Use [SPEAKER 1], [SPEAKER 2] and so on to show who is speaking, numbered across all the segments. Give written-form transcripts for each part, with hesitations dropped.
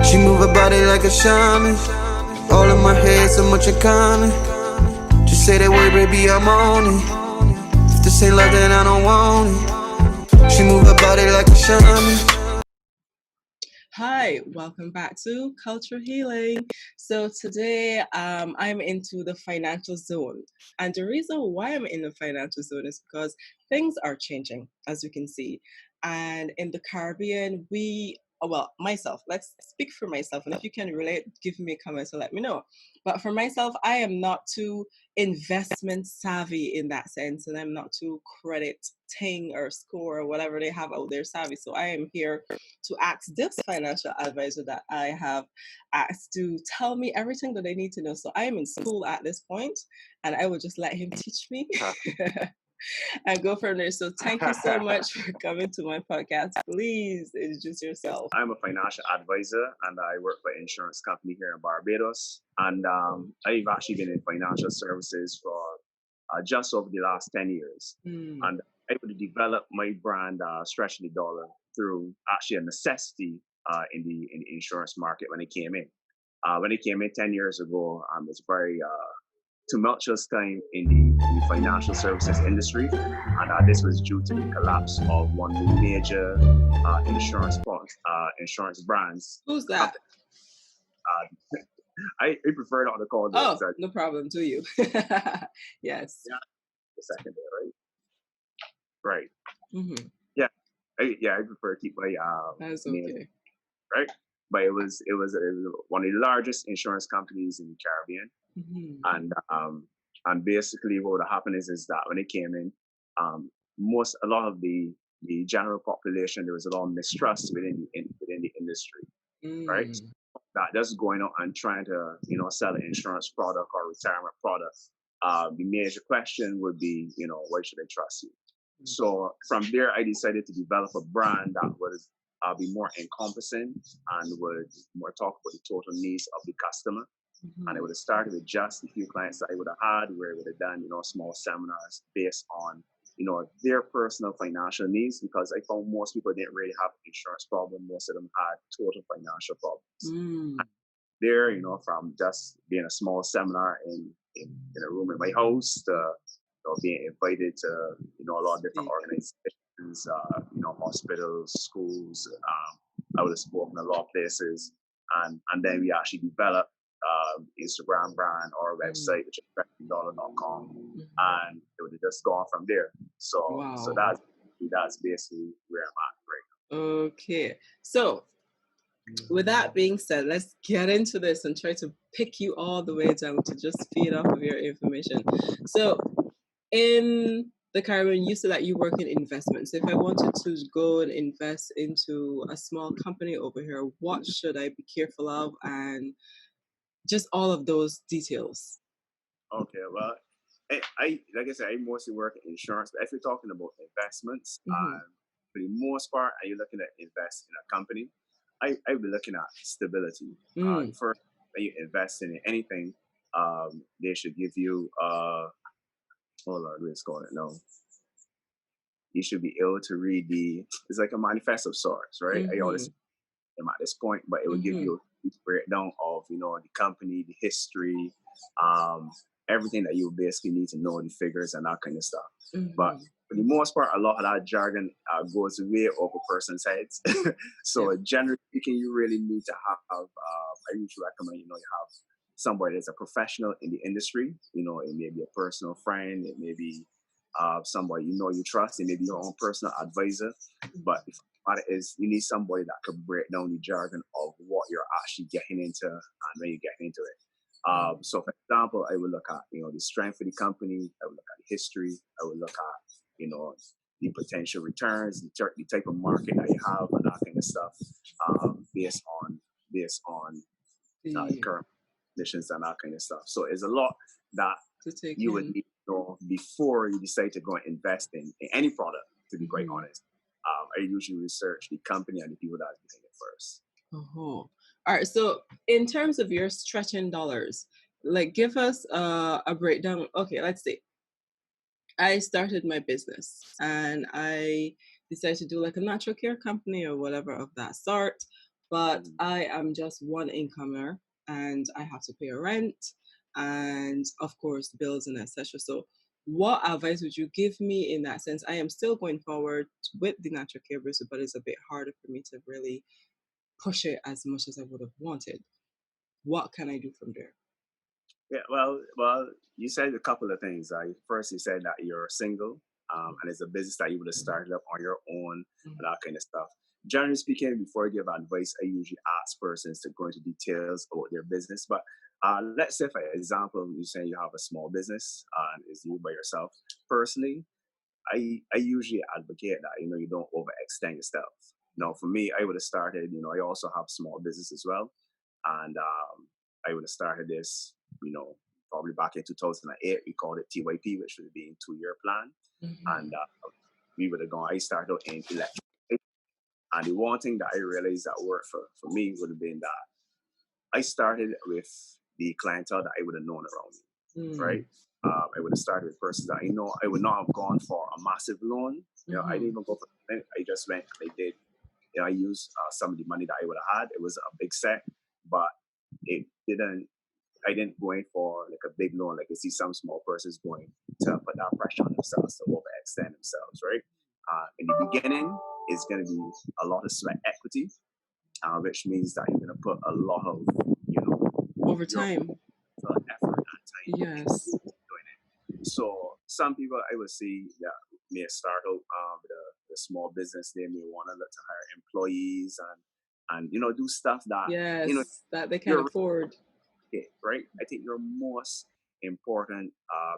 [SPEAKER 1] She move her body like a shaman. All in my head, so much in common. Just say that word, baby, I'm on it. If this ain't love, then I don't want it. She move her body like a shaman.
[SPEAKER 2] Hi, welcome back to Culture Healing. So today I'm into the financial zone. And the reason why I'm in the financial zone is because things are changing, as you can see. And in the Caribbean, myself, let's speak for myself. And if you can relate, give me a comment to let me know. But for myself, I am not too investment savvy in that sense. And I'm not too credit ting or score or whatever they have out there savvy. So I am here to ask this financial advisor that I have asked to tell me everything that I need to know. So I am in school at this point, and I will just let him teach me and go from there. So thank you so much for coming to my podcast. Please introduce yourself.
[SPEAKER 3] I'm a financial advisor and I work for an insurance company here in Barbados. And I've actually been in financial services for just over the last 10 years. And I'm able to develop my brand, Stretchingthedollar, through actually a necessity in the insurance market when it came in. When it came in 10 years ago, it was very tumultuous time in the financial services industry, and this was due to the collapse of one of the major insurance brands.
[SPEAKER 2] Who's that?
[SPEAKER 3] I prefer not to call them.
[SPEAKER 2] Oh, no problem. Do you? Yes.
[SPEAKER 3] Yeah, the second day, right? Right.
[SPEAKER 2] Mm-hmm.
[SPEAKER 3] Yeah, I prefer to keep my
[SPEAKER 2] That's
[SPEAKER 3] name,
[SPEAKER 2] okay.
[SPEAKER 3] right? But it was one of the largest insurance companies in the Caribbean.
[SPEAKER 2] Mm-hmm.
[SPEAKER 3] And basically what would happen is that when it came in, a lot of the general population, there was a lot of mistrust within the industry, right? So that just going out and trying to sell an insurance product or retirement product. The major question would be, why should I trust you? So from there, I decided to develop a brand that would be more encompassing and would more talk about the total needs of the customer. And I would have started with just a few clients that I would have had, where I would have done, small seminars based on, their personal financial needs, because I found most people didn't really have an insurance problem. Most of them had total financial problems. And there, from just being a small seminar in a room in my house to being invited to, a lot of different organizations, hospitals, schools. I would have spoken a lot of places. And then we actually developed Instagram brand or website, which is stretchingthedollar.com, and it would have just gone from there. So that's basically where I'm at right now.
[SPEAKER 2] Okay. So with that being said, let's get into this and try to pick you all the way down to just feed off of your information. So in the Caribbean, you said that you work in investments. If I wanted to go and invest into a small company over here, what should I be careful of, and just all of those details?
[SPEAKER 3] Okay, well, I like I said, I mostly work in insurance, but if you're talking about investments, for the most part, and you're looking at invest in a company, I'd be looking at stability. First, when you invest in anything, they should give you hold on, let's call it no. You should be able to read it's like a manifesto of sorts, right? I always am at this point, but it will give you a breakdown of, the company, the history, everything that you basically need to know, the figures and that kind of stuff. But for the most part, a lot of that jargon goes way over person's heads. So generally speaking, you really need to have, I usually recommend, you have somebody that's a professional in the industry. It may be a personal friend, it may be somebody you trust, it may be your own personal advisor. But the matter is, you need somebody that could break down the jargon of what you're actually getting into and when you're getting into it. So for example, I would look at, the strength of the company, I would look at the history, I would look at, the potential returns, the type of market that you have and that kind of stuff, based on the current conditions and that kind of stuff. So there's a lot that you would need to know before you decide to go and invest in any product, to be quite honest. I usually research the company and the people that are doing it first.
[SPEAKER 2] All right. So in terms of your stretching dollars, like give us a breakdown. Okay, let's see. I started my business and I decided to do like a natural care company or whatever of that sort. but I am just one incomer and I have to pay a rent and of course bills and etc. So what advice would you give me in that sense? I am still going forward with the natural care business, but it's a bit harder for me to really push it as much as I would have wanted. What can I do from there?
[SPEAKER 3] Yeah, well, you said a couple of things. First, you said that you're single, and it's a business that you would have started up on your own, and that kind of stuff. Generally speaking, before I give advice, I usually ask persons to go into details about their business. But let's say, for example, you say you have a small business and it's you by yourself. Personally, I usually advocate that you don't overextend yourself. Now, for me, I would have started. I also have small business as well, and I would have started this. Probably back in 2008, we called it TYP, which would be a 2-year plan, and we would have gone. I started out in electric, and the one thing that I realized that worked for me would have been that I started with the clientele that I would have known around me, right? I would have started with persons that I know. I would not have gone for a massive loan. I didn't even go for it. I just went. I did. I used some of the money that I would have had. It was a big set, but it didn't. I didn't go in for like a big loan. Like I see some small persons going to put that pressure on themselves to overextend themselves, right? In the beginning, it's going to be a lot of sweat equity, which means that you're going to put a lot of,
[SPEAKER 2] over time,
[SPEAKER 3] effort and time.
[SPEAKER 2] Yes.
[SPEAKER 3] Doing it. So some people I would see that may start out with a small business. They may want to look to hire employees and do stuff that
[SPEAKER 2] that they can afford.
[SPEAKER 3] Right? I think your most important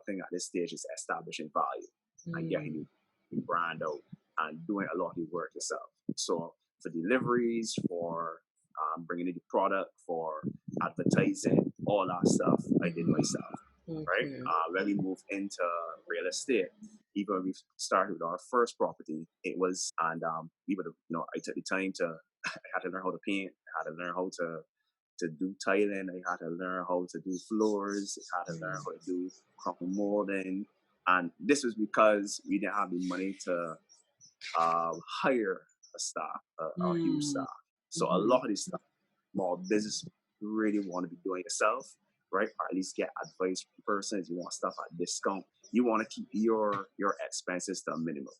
[SPEAKER 3] thing at this stage is establishing value and getting your brand out and doing a lot of the work yourself. So for deliveries, for bringing in the product, for advertising, all that stuff, I did myself. Right? When we moved into real estate, even when we started with our first property, it was, and we would have, I took the time to, I had to learn how to paint, I had to learn how to do tiling, I had to learn how to do floors, I had to learn how to do crumple molding. And this was because we didn't have the money to hire a staff, a huge staff. So a lot of these stuff, small business, you really want to be doing yourself, right? Or at least get advice from persons. You want stuff at discount. You want to keep your expenses to a minimum.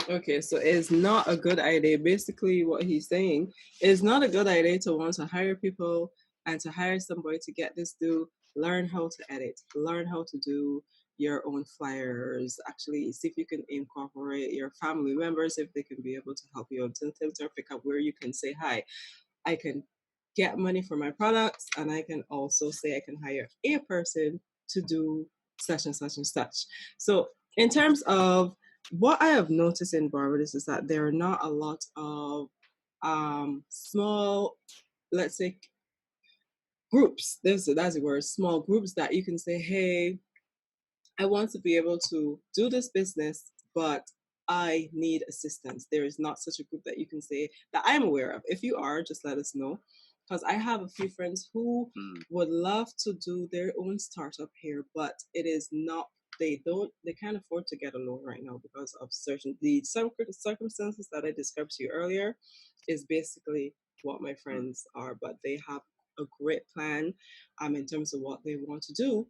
[SPEAKER 2] Okay, so it's not a good idea. Basically, what he's saying is not a good idea to want to hire people and to hire somebody to get this due. Learn how to edit, learn how to do your own flyers. Actually, see if you can incorporate your family members if they can be able to help you out. Sometimes pick up where you can say, hi, I can get money for my products, and I can also say I can hire a person to do such and such and such. So in terms of what I have noticed in Barbados is that there are not a lot of small, let's say, groups. That's the word, small groups that you can say, hey, I want to be able to do this business, but I need assistance. There is not such a group that you can say that I'm aware of. If you are, just let us know. Because I have a few friends who would love to do their own startup here, but it is not, they can't afford to get a loan right now because of some circumstances that I described to you earlier is basically what my friends are, but they have a great plan in terms of what they want to do.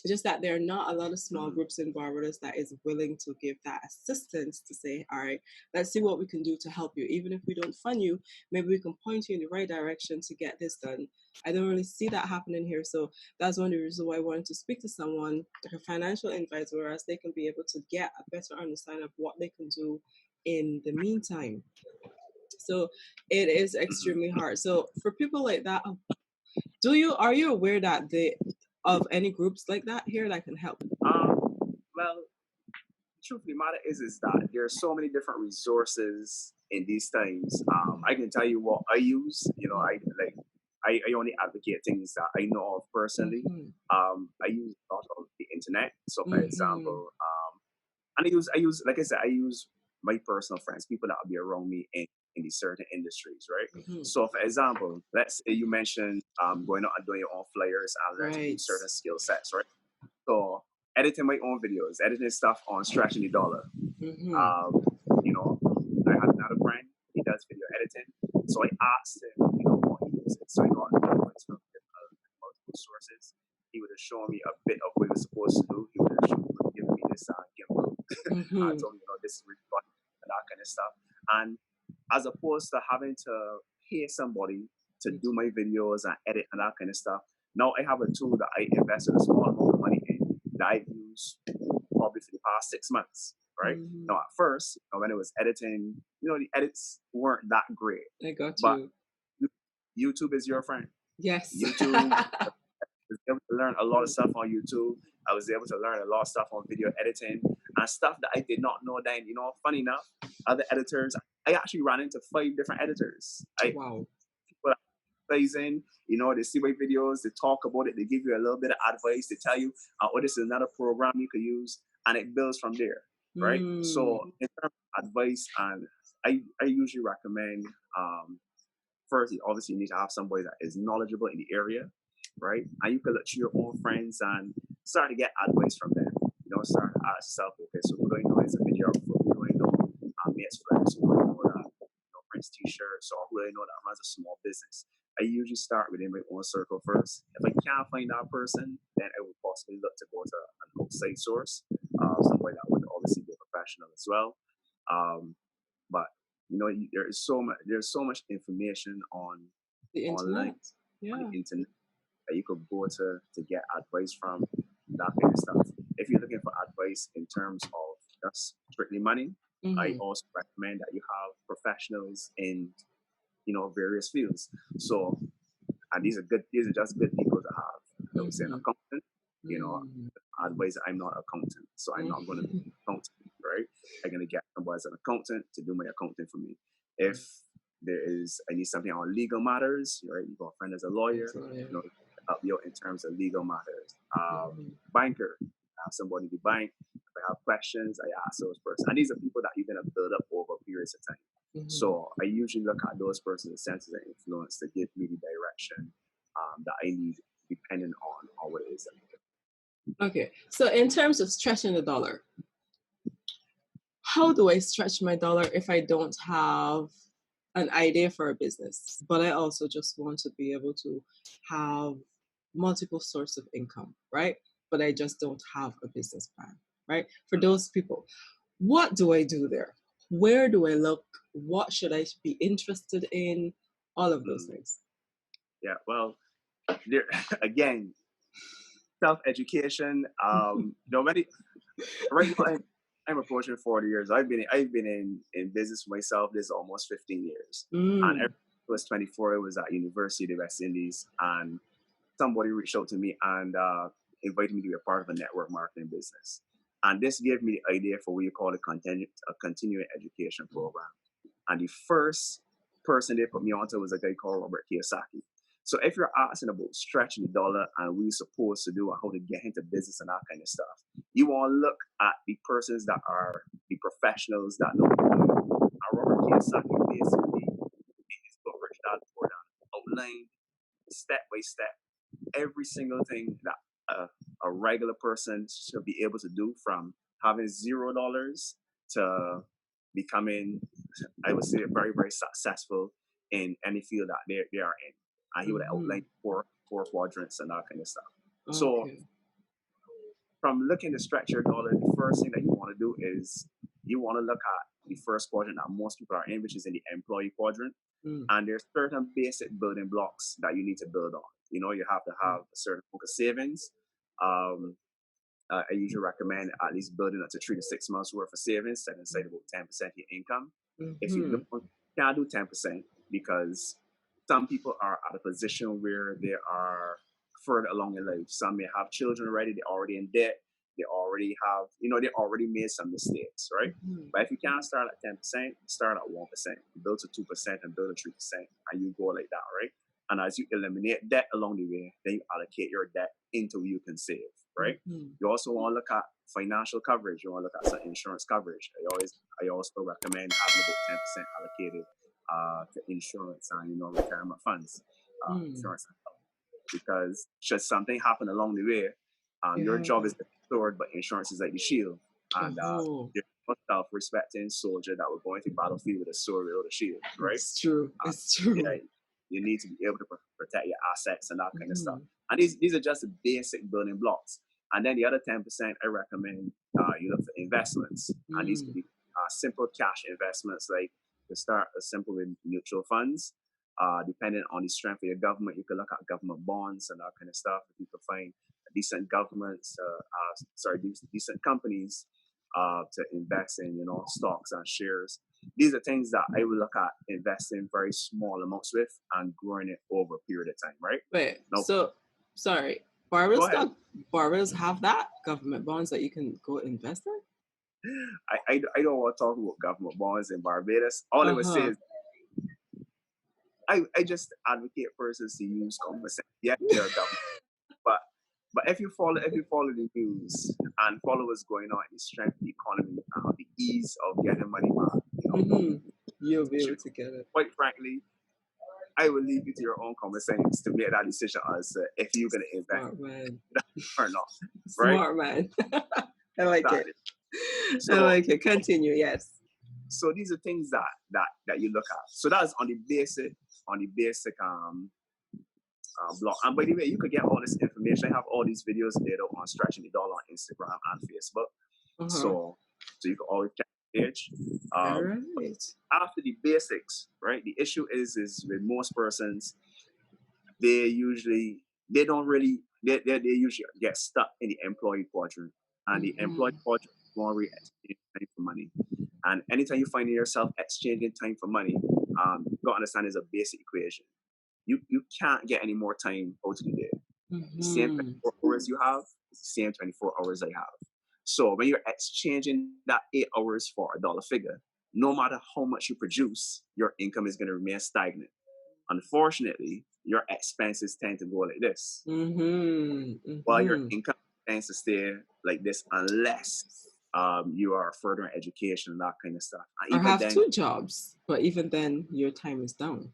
[SPEAKER 2] Just that there are not a lot of small groups in Barbados that is willing to give that assistance to say, all right, let's see what we can do to help you. Even if we don't fund you, maybe we can point you in the right direction to get this done. I don't really see that happening here. So that's one of the reasons why I wanted to speak to someone, like a financial advisor, whereas they can be able to get a better understanding of what they can do in the meantime. So it is extremely hard. So for people like that, are you aware that of any groups like that here that can help?
[SPEAKER 3] Well, the truth of the matter is that there are so many different resources in these times. I can tell you what I use. I only advocate things that I know of personally. I use a lot of the internet. So, for example, and I use, like I said, I use my personal friends, people that will be around me in these certain industries, right? So, for example, let's say you mentioned going out and doing your own flyers and learning certain skill sets, right? So, editing my own videos, editing stuff on Stretchingthedollar. I have another friend. He does does video editing. So I asked him, what he uses. So I got advice from multiple sources. He would have shown me a bit of what he was supposed to do. He would have given me this gimbal. I told him, this is really fun and that kind of stuff. And as opposed to having to pay somebody to do my videos and edit and that kind of stuff, now I have a tool that I invested a small amount of money in that I've used probably for the past 6 months, right? Now, at first, when I was editing, the edits weren't that great.
[SPEAKER 2] I got
[SPEAKER 3] but
[SPEAKER 2] you.
[SPEAKER 3] YouTube is your friend.
[SPEAKER 2] Yes.
[SPEAKER 3] YouTube. I was able to learn a lot of stuff on YouTube. I was able to learn a lot of stuff on video editing and stuff that I did not know then. Funny enough, other editors, I actually ran into 5 different editors.
[SPEAKER 2] Wow.
[SPEAKER 3] People in, they see my videos, they talk about it, they give you a little bit of advice, they tell you, this is another program you could use, and it builds from there, right? So in terms of advice, and I usually recommend, first, obviously you need to have somebody that is knowledgeable in the area, right? And you can look to your own friends and start to get advice from them. Start to ask yourself, okay, so who do I know is a videographer? Who do I know makes flags? Who do I know that prints t-shirts? Or who do I know that runs a small business? I usually start within my own circle first. If I can't find that person, then I would possibly look to go to an outside source, somebody that would obviously be a professional as well. But there's so much information on
[SPEAKER 2] the
[SPEAKER 3] online,
[SPEAKER 2] on
[SPEAKER 3] the internet that you could go to get advice from, that kind of stuff. If you're looking for advice in terms of just strictly money, I also recommend that you have professionals in various fields. So, and these are just good people to have. I would say an accountant. Advice, I'm not an accountant, so I'm not going to be an accountant, right? I'm going to get somebody as an accountant to do my accounting for me. If I need something on legal matters, right? You got a friend as a lawyer, help you out in terms of legal matters. Banker, I have somebody to bank. If I have questions, I ask those persons. And these are people that you're going to build up over periods of time. So I usually look at those persons' senses and influence to give me the direction that I need, depending on what it is.
[SPEAKER 2] Okay, so in terms of stretching the dollar, how do I stretch my dollar if I don't have an idea for a business, but I also just want to be able to have multiple sources of income, right? But I just don't have a business plan, right? For those people, what do I do there? Where do I look? What should I be interested in? All of those things.
[SPEAKER 3] Yeah, well, there, again, self-education. Right now, I'm approaching 40 years. I've been in business for myself. This is almost 15 years. And I was 24. I was at University of the West Indies, and somebody reached out to me and invited me to be a part of a network marketing business. And this gave me the idea for what you call a continuing education program. And the first person they put me onto was a guy called Robert Kiyosaki. So if you're asking about stretching the dollar and what you're supposed to do and how to get into business and that kind of stuff, you want to look at the persons that are the professionals that know. And Robert Kiyosaki basically, in his book, Rich Dad Poor Dad, outlined step by step every single thing that a regular person should be able to do, from having $0 to becoming, I would say, very, very successful in any field that they are in. And he would outline four quadrants and that kind of stuff. Okay. So from looking to stretch your dollar, the first thing that you want to do is you want to look at the first quadrant that most people are in, which is in the employee quadrant. And there's certain basic building blocks that you need to build on. You have to have a certain amount of savings. I usually recommend at least building up to 3 to 6 months worth of savings, setting aside about 10% of your income. If you can't do 10%, because some people are at a position where they are further along in life. Some may have children already, they're already in debt, they already have, they already made some mistakes, right? But if you can't start at 10%, start at 1%, build to 2% and build to 3%, and you go like that, right? And as you eliminate debt along the way, then you allocate your debt into what you can save, right? You also want to look at financial coverage. You want to look at some insurance coverage. I also recommend having about 10% allocated to insurance and retirement funds, insurance, because should something happen along the way, your job is secured, but insurance is like the shield, and self-respecting soldier that will go into battlefield with a sword without a shield, right?
[SPEAKER 2] It's true. It's true.
[SPEAKER 3] Yeah, you need to be able to protect your assets and that kind of stuff. And these are just the basic building blocks. And then the other 10%, I recommend you look for investments. And these can be simple cash investments, like to start simple with mutual funds. Depending on the strength of your government, you can look at government bonds and that kind of stuff. If you can find decent governments, decent companies to invest in, stocks and shares. These are things that I would look at investing very small amounts with and growing it over a period of time, right?
[SPEAKER 2] Wait,
[SPEAKER 3] now,
[SPEAKER 2] so, sorry, Barbados have that? Government bonds that you can go invest in?
[SPEAKER 3] I don't want to talk about government bonds in Barbados. All I would say is, I just advocate persons to use common sense. Yeah, they're government. But if you follow the news and follow what's going on in the strength of the economy and the ease of getting money back,
[SPEAKER 2] you'll be able to get it.
[SPEAKER 3] Quite frankly, I will leave you to your own common sense to make that decision as if you're going to invest or not. Right?
[SPEAKER 2] Smart man. I like it. So, I like it. Continue. Yes.
[SPEAKER 3] So these are things that you look at. So that's on the basic blog. And by the way, you could get all this information. I have all these videos laid out on Stretching the Dollar on Instagram and Facebook. So you can always check the page. After the basics, right? The issue is with most persons, they usually get stuck in the employee quadrant. And the employee quadrant is more really exchanging time for money. And anytime you find yourself exchanging time for money, you got to understand there's a basic equation. You can't get any more time out of the day. The same 24 hours you have is the same 24 hours I have. So when you're exchanging that 8 hours for a dollar figure, no matter how much you produce, your income is going to remain stagnant. Unfortunately, your expenses tend to go like this. While your income tends to stay like this unless you are furthering education and that kind of stuff.
[SPEAKER 2] And or have 2 jobs, but even then your time is down.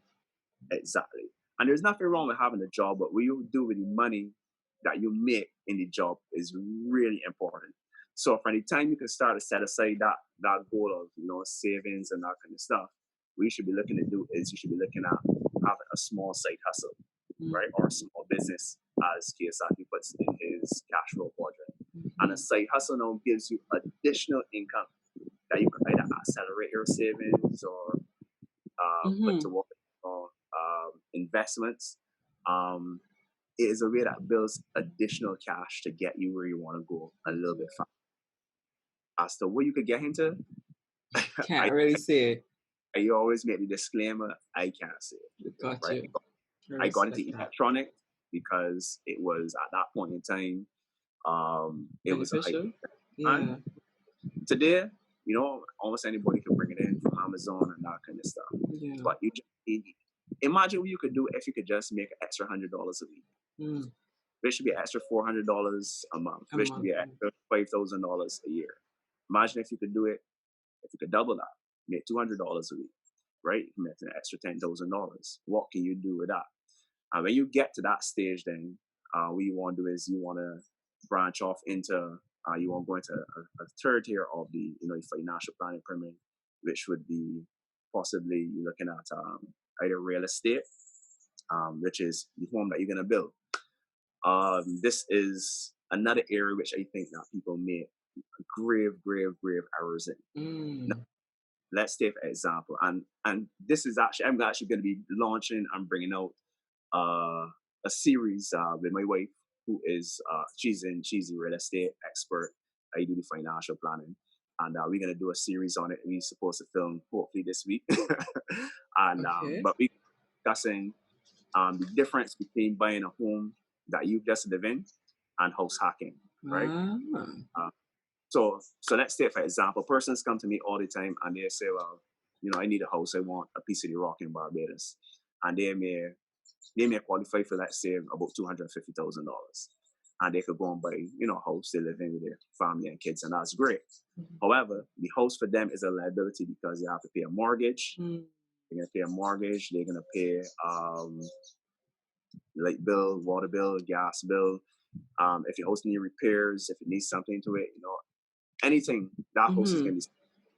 [SPEAKER 3] Exactly. And there's nothing wrong with having a job, but what you do with the money that you make in the job is really important. So from the time you can start to set aside that goal of savings and that kind of stuff, what you should be looking to do is you should be looking at having a small side hustle, right? Or a small business, as Kiyosaki puts in his cash flow quadrant. And a side hustle now gives you additional income that you can either accelerate your savings or put to work on investments. It is a way that builds additional cash to get you where you want to go a little bit faster. As to what you could get into,
[SPEAKER 2] can't really say it.
[SPEAKER 3] I always make the disclaimer, I can't say it.
[SPEAKER 2] Got
[SPEAKER 3] right?
[SPEAKER 2] you.
[SPEAKER 3] I got into electronic because it was at that point in time, it was a hype. And today, almost anybody can bring it in from Amazon and that kind of stuff.
[SPEAKER 2] Yeah.
[SPEAKER 3] But you just imagine what you could do if you could just make an extra $100 a week. It should be an extra $400 a month. It should be an extra $5,000 a year. Imagine if you could do it, if you could double that, make $200 a week, right? You can make an extra $10,000. What can you do with that? And when you get to that stage, then what you want to do is you want to branch off into, you want to go into a third tier of the financial planning pyramid, which would be possibly you're looking at either real estate, which is the home that you're going to build. This is another area which I think that people make grave errors in. Now, let's take an example, and this is I'm actually going to be launching and bringing out a series with my wife, who is she's a real estate expert. I do the financial planning, and we're going to do a series on it. We're supposed to film hopefully this week, and but we're discussing the difference between buying a home that you just live in and house hacking, right? So let's say, for example, persons come to me all the time and they say, well, I need a house. I want a piece of the rock in Barbados. And they may qualify for, let's say, about $250,000. And they could go and buy, a house. They live in with their family and kids, and that's great. However, the house for them is a liability because they have to pay a mortgage. They're going to pay a mortgage. They're going to pay light bill, water bill, gas bill. If your house needs repairs, if it needs something to it, anything, that house is going to be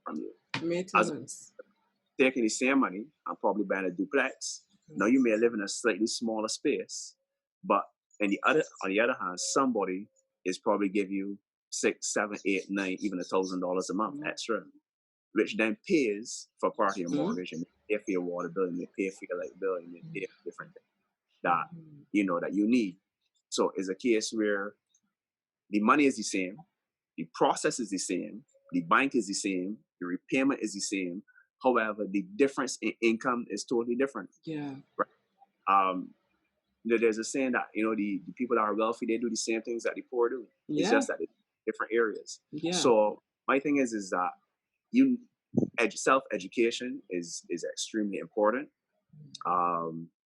[SPEAKER 3] from you.
[SPEAKER 2] Maintenance.
[SPEAKER 3] Taking the same money and probably buying a duplex. Now you may live in a slightly smaller space, but on the other hand, somebody is probably give you $6, $7, $8, $9, even $1,000 a month extra, which then pays for part of your mortgage and pay for your water bill, and they pay for your light bill, and they pay for different things that that you need. So it's a case where the money is the same, the process is the same, the bank is the same, the repayment is the same. However, the difference in income is totally different.
[SPEAKER 2] Yeah.
[SPEAKER 3] Right. There's a saying that the people that are wealthy, they do the same things that the poor do.
[SPEAKER 2] Yeah.
[SPEAKER 3] It's just that it's different areas.
[SPEAKER 2] Yeah.
[SPEAKER 3] So my thing is that self-education is extremely important.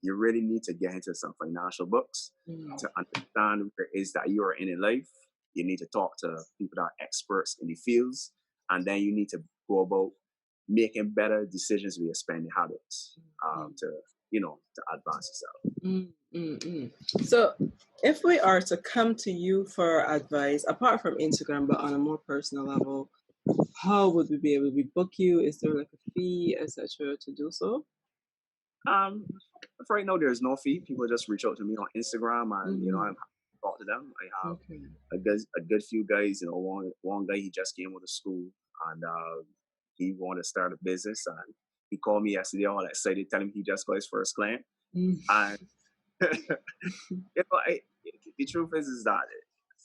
[SPEAKER 3] You really need to get into some financial books to understand where it is that you are in life. You need to talk to people that are experts in the fields, and then you need to go about making better decisions with your spending habits to advance yourself.
[SPEAKER 2] So if we are to come to you for advice, apart from Instagram, but on a more personal level, how would we be able to book you? Is there like a fee, etc., to do so?
[SPEAKER 3] For right now, there's no fee. People just reach out to me on Instagram, and I talk to them. I have a good few guys. One guy, he just came with a school, and he wanted to start a business, and he called me yesterday all excited, telling me he just got his first client. And the truth is that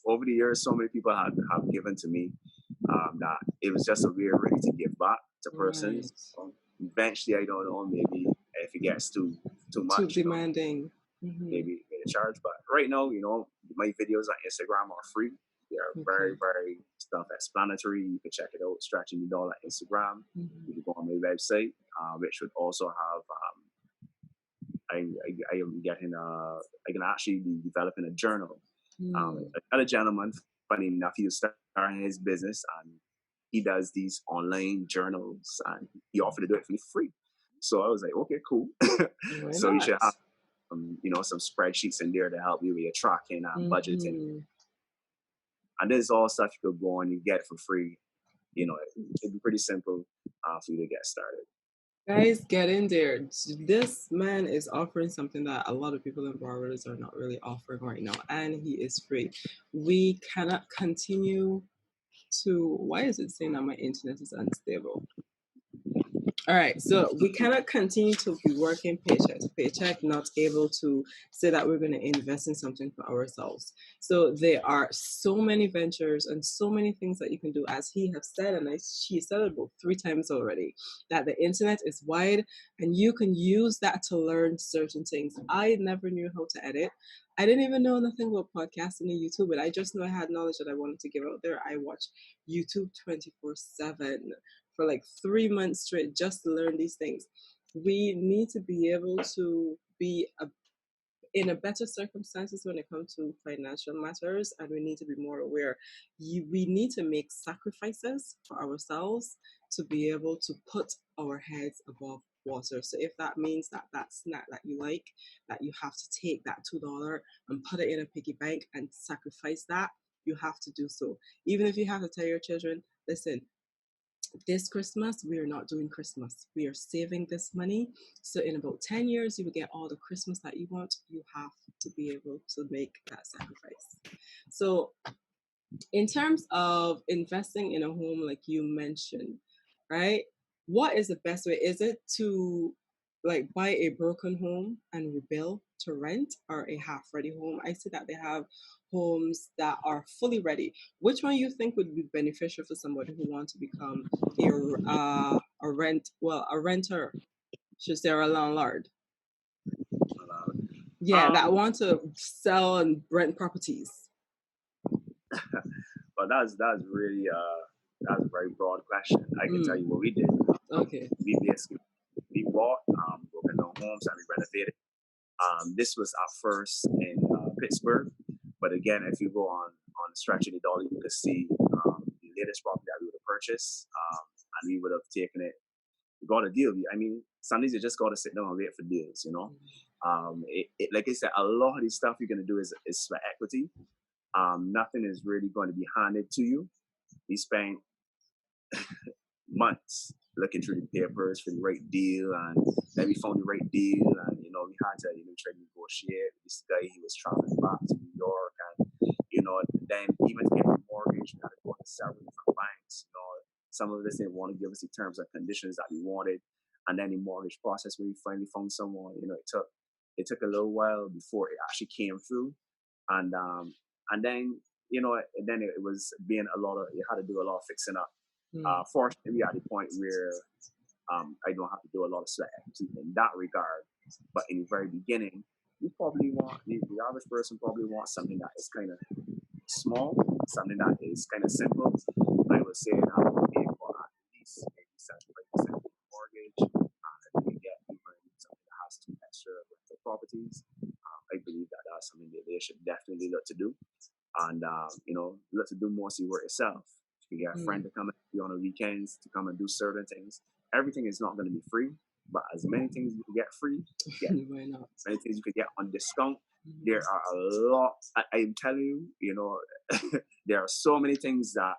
[SPEAKER 3] over the years, so many people have given to me that it was just a way really to give back to persons. Eventually, I don't know, maybe if it gets too much,
[SPEAKER 2] too demanding,
[SPEAKER 3] maybe get a charge. But right now, my videos on Instagram are free. They are very, very self-explanatory. You can check it out. Stretchingthedollar Instagram. You can go on my website, which would also have. I can actually be developing a journal. Another gentleman, funny enough, he was starting his business, and he does these online journals, and he offered to do it for free. So I was like, okay, cool. So you should have some spreadsheets in there to help you with your tracking and budgeting. And this is all stuff you could go on, you get for free. It'd be pretty simple for you to get started.
[SPEAKER 2] Guys, get in there. This man is offering something that a lot of people in Barbados are not really offering right now, and he is free. We cannot continue to. Why is it saying that my internet is unstable? All right, so we cannot continue to be working paycheck to paycheck, not able to say that we're going to invest in something for ourselves. So there are so many ventures and so many things that you can do, as he has said, and she said it about 3 times already, that the internet is wide and you can use that to learn certain things. I never knew how to edit. I didn't even know nothing about podcasting and YouTube, but I just know I had knowledge that I wanted to give out there. I watched YouTube 24/7 for like 3 months straight just to learn these things. We need to be able to be in a better circumstances when it comes to financial matters, and we need to be more aware. We need to make sacrifices for ourselves to be able to put our heads above water. So if that means that snack that you like, that you have to take that $2 and put it in a piggy bank and sacrifice that, you have to do so. Even if you have to tell your children, listen, this Christmas, we are not doing Christmas. We are saving this money. So in about 10 years, you will get all the Christmas that you want. You have to be able to make that sacrifice. So in terms of investing in a home, like you mentioned, right? What is the best way? Is it to like buy a broken home and rebuild to rent, or a half-ready home? I see that they have homes that are fully ready. Which one you think would be beneficial for somebody who wants to become a renter, should say, or a landlord? Yeah, that want to sell and rent properties.
[SPEAKER 3] But that's really that's a very broad question. I can tell you what we did.
[SPEAKER 2] Okay.
[SPEAKER 3] We bought broken down homes and we renovated. This was our first in Pittsburgh, but again, if you go on Stretchingthedollar, you can see the latest property that we would have purchased, and we would have taken it. We got a deal. I mean, sometimes you just got to sit down and wait for deals, like I said, a lot of the stuff you're going to do is sweat equity. Nothing is really going to be handed to you. We spent months looking through the papers for the right deal, and then we found the right deal, and we had to try to negotiate with this guy. He was traveling back to New York, and then even to get a mortgage, we had to go to several different banks. Some of us didn't want to give us the terms and conditions that we wanted, and then the mortgage process, when we finally found someone, it took a little while before it actually came through, and then then it was being you had to do a lot of fixing up. Fortunately, we are at the point where I don't have to do a lot of sweat equity in that regard. But in the very beginning, you probably want the average person probably wants something that is kind of small, something that is kind of simple. I would say that I would pay for at least maybe 75% mortgage. If you can get something that has 2 extra rental properties, I believe that that's something that they should definitely look to do. And look to do mostly work yourself. You get a friend to come and be on the weekends to come and do certain things. Everything is not going to be free, but as many things you can get free,
[SPEAKER 2] why not?
[SPEAKER 3] as many things you can get on discount. There are a lot. I'm telling you, there are so many things that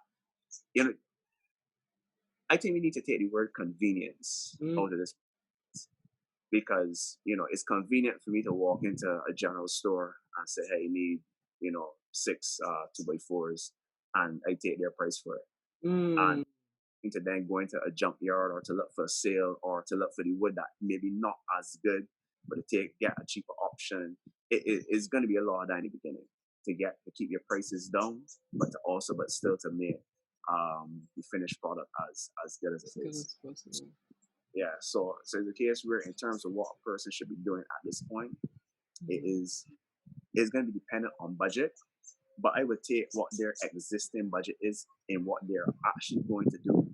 [SPEAKER 3] I think we need to take the word convenience out of this, because it's convenient for me to walk into a general store and say, "Hey, you need 6 2x4s," and I take their price for it. And to then go into a junkyard or to look for a sale or to look for the wood that maybe not as good, but to get a cheaper option, it's going to be a lot of that in the beginning to keep your prices down, but still to make the finished product as good as it is. Yeah, so the case where in terms of what a person should be doing at this point, it's going to be dependent on budget. But I would take what their existing budget is and what they're actually going to do.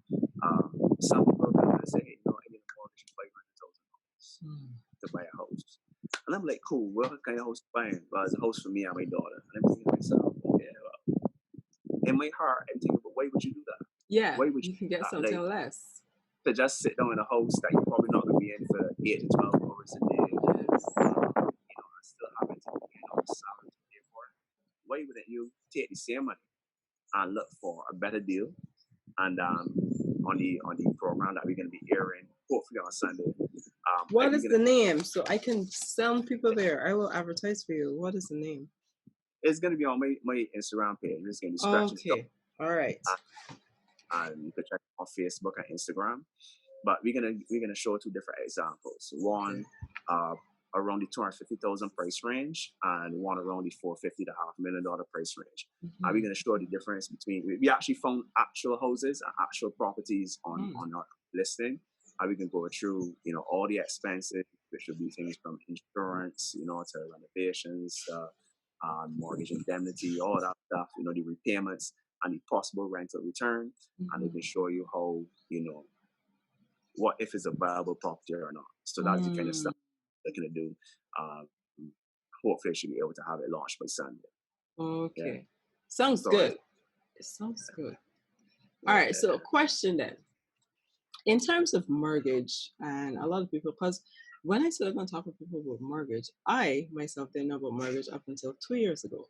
[SPEAKER 3] Some people are going to say, I need a mortgage of $500,000 to buy a house. And I'm like, cool, what kind of house are you buying? Well, it's a house for me and my daughter. And I'm thinking to myself, okay, well, in my heart, I'm thinking, but why would you do that?
[SPEAKER 2] Yeah,
[SPEAKER 3] why would
[SPEAKER 2] you can get something less.
[SPEAKER 3] To just sit down in a house that you're probably not going to be in for 8 to 12 hours a day. Still having to pay salary to pay for it. Why wouldn't you take the same money and look for a better deal? And on the program that we're going to be airing, hopefully on Sunday.
[SPEAKER 2] What is the name? So I can send people there. I will advertise for you. What is the name?
[SPEAKER 3] It's going to be on my Instagram page. It's going to be Stretchingthedollar.
[SPEAKER 2] Okay. All right.
[SPEAKER 3] And you can check it on Facebook and Instagram. But we're gonna show 2 different examples. One around the $250,000 price range, and one around the $450,000 to $500,000 price range. And we're gonna show the difference between. We actually found actual houses and actual properties on our listing, and we can go through all the expenses, which would be things from insurance, to renovations, mortgage indemnity, all that stuff. The repayments and the possible rental return, and they can show you how what if it's a viable property or not. So that's the kind of stuff they're going to do. Hopefully, I should be able to have it launched by Sunday.
[SPEAKER 2] Okay. Yeah. Sounds good. It sounds good. All right. So, question then. In terms of mortgage, and a lot of people, because when I started on talking to people about mortgage, I myself didn't know about mortgage up until 2 years ago.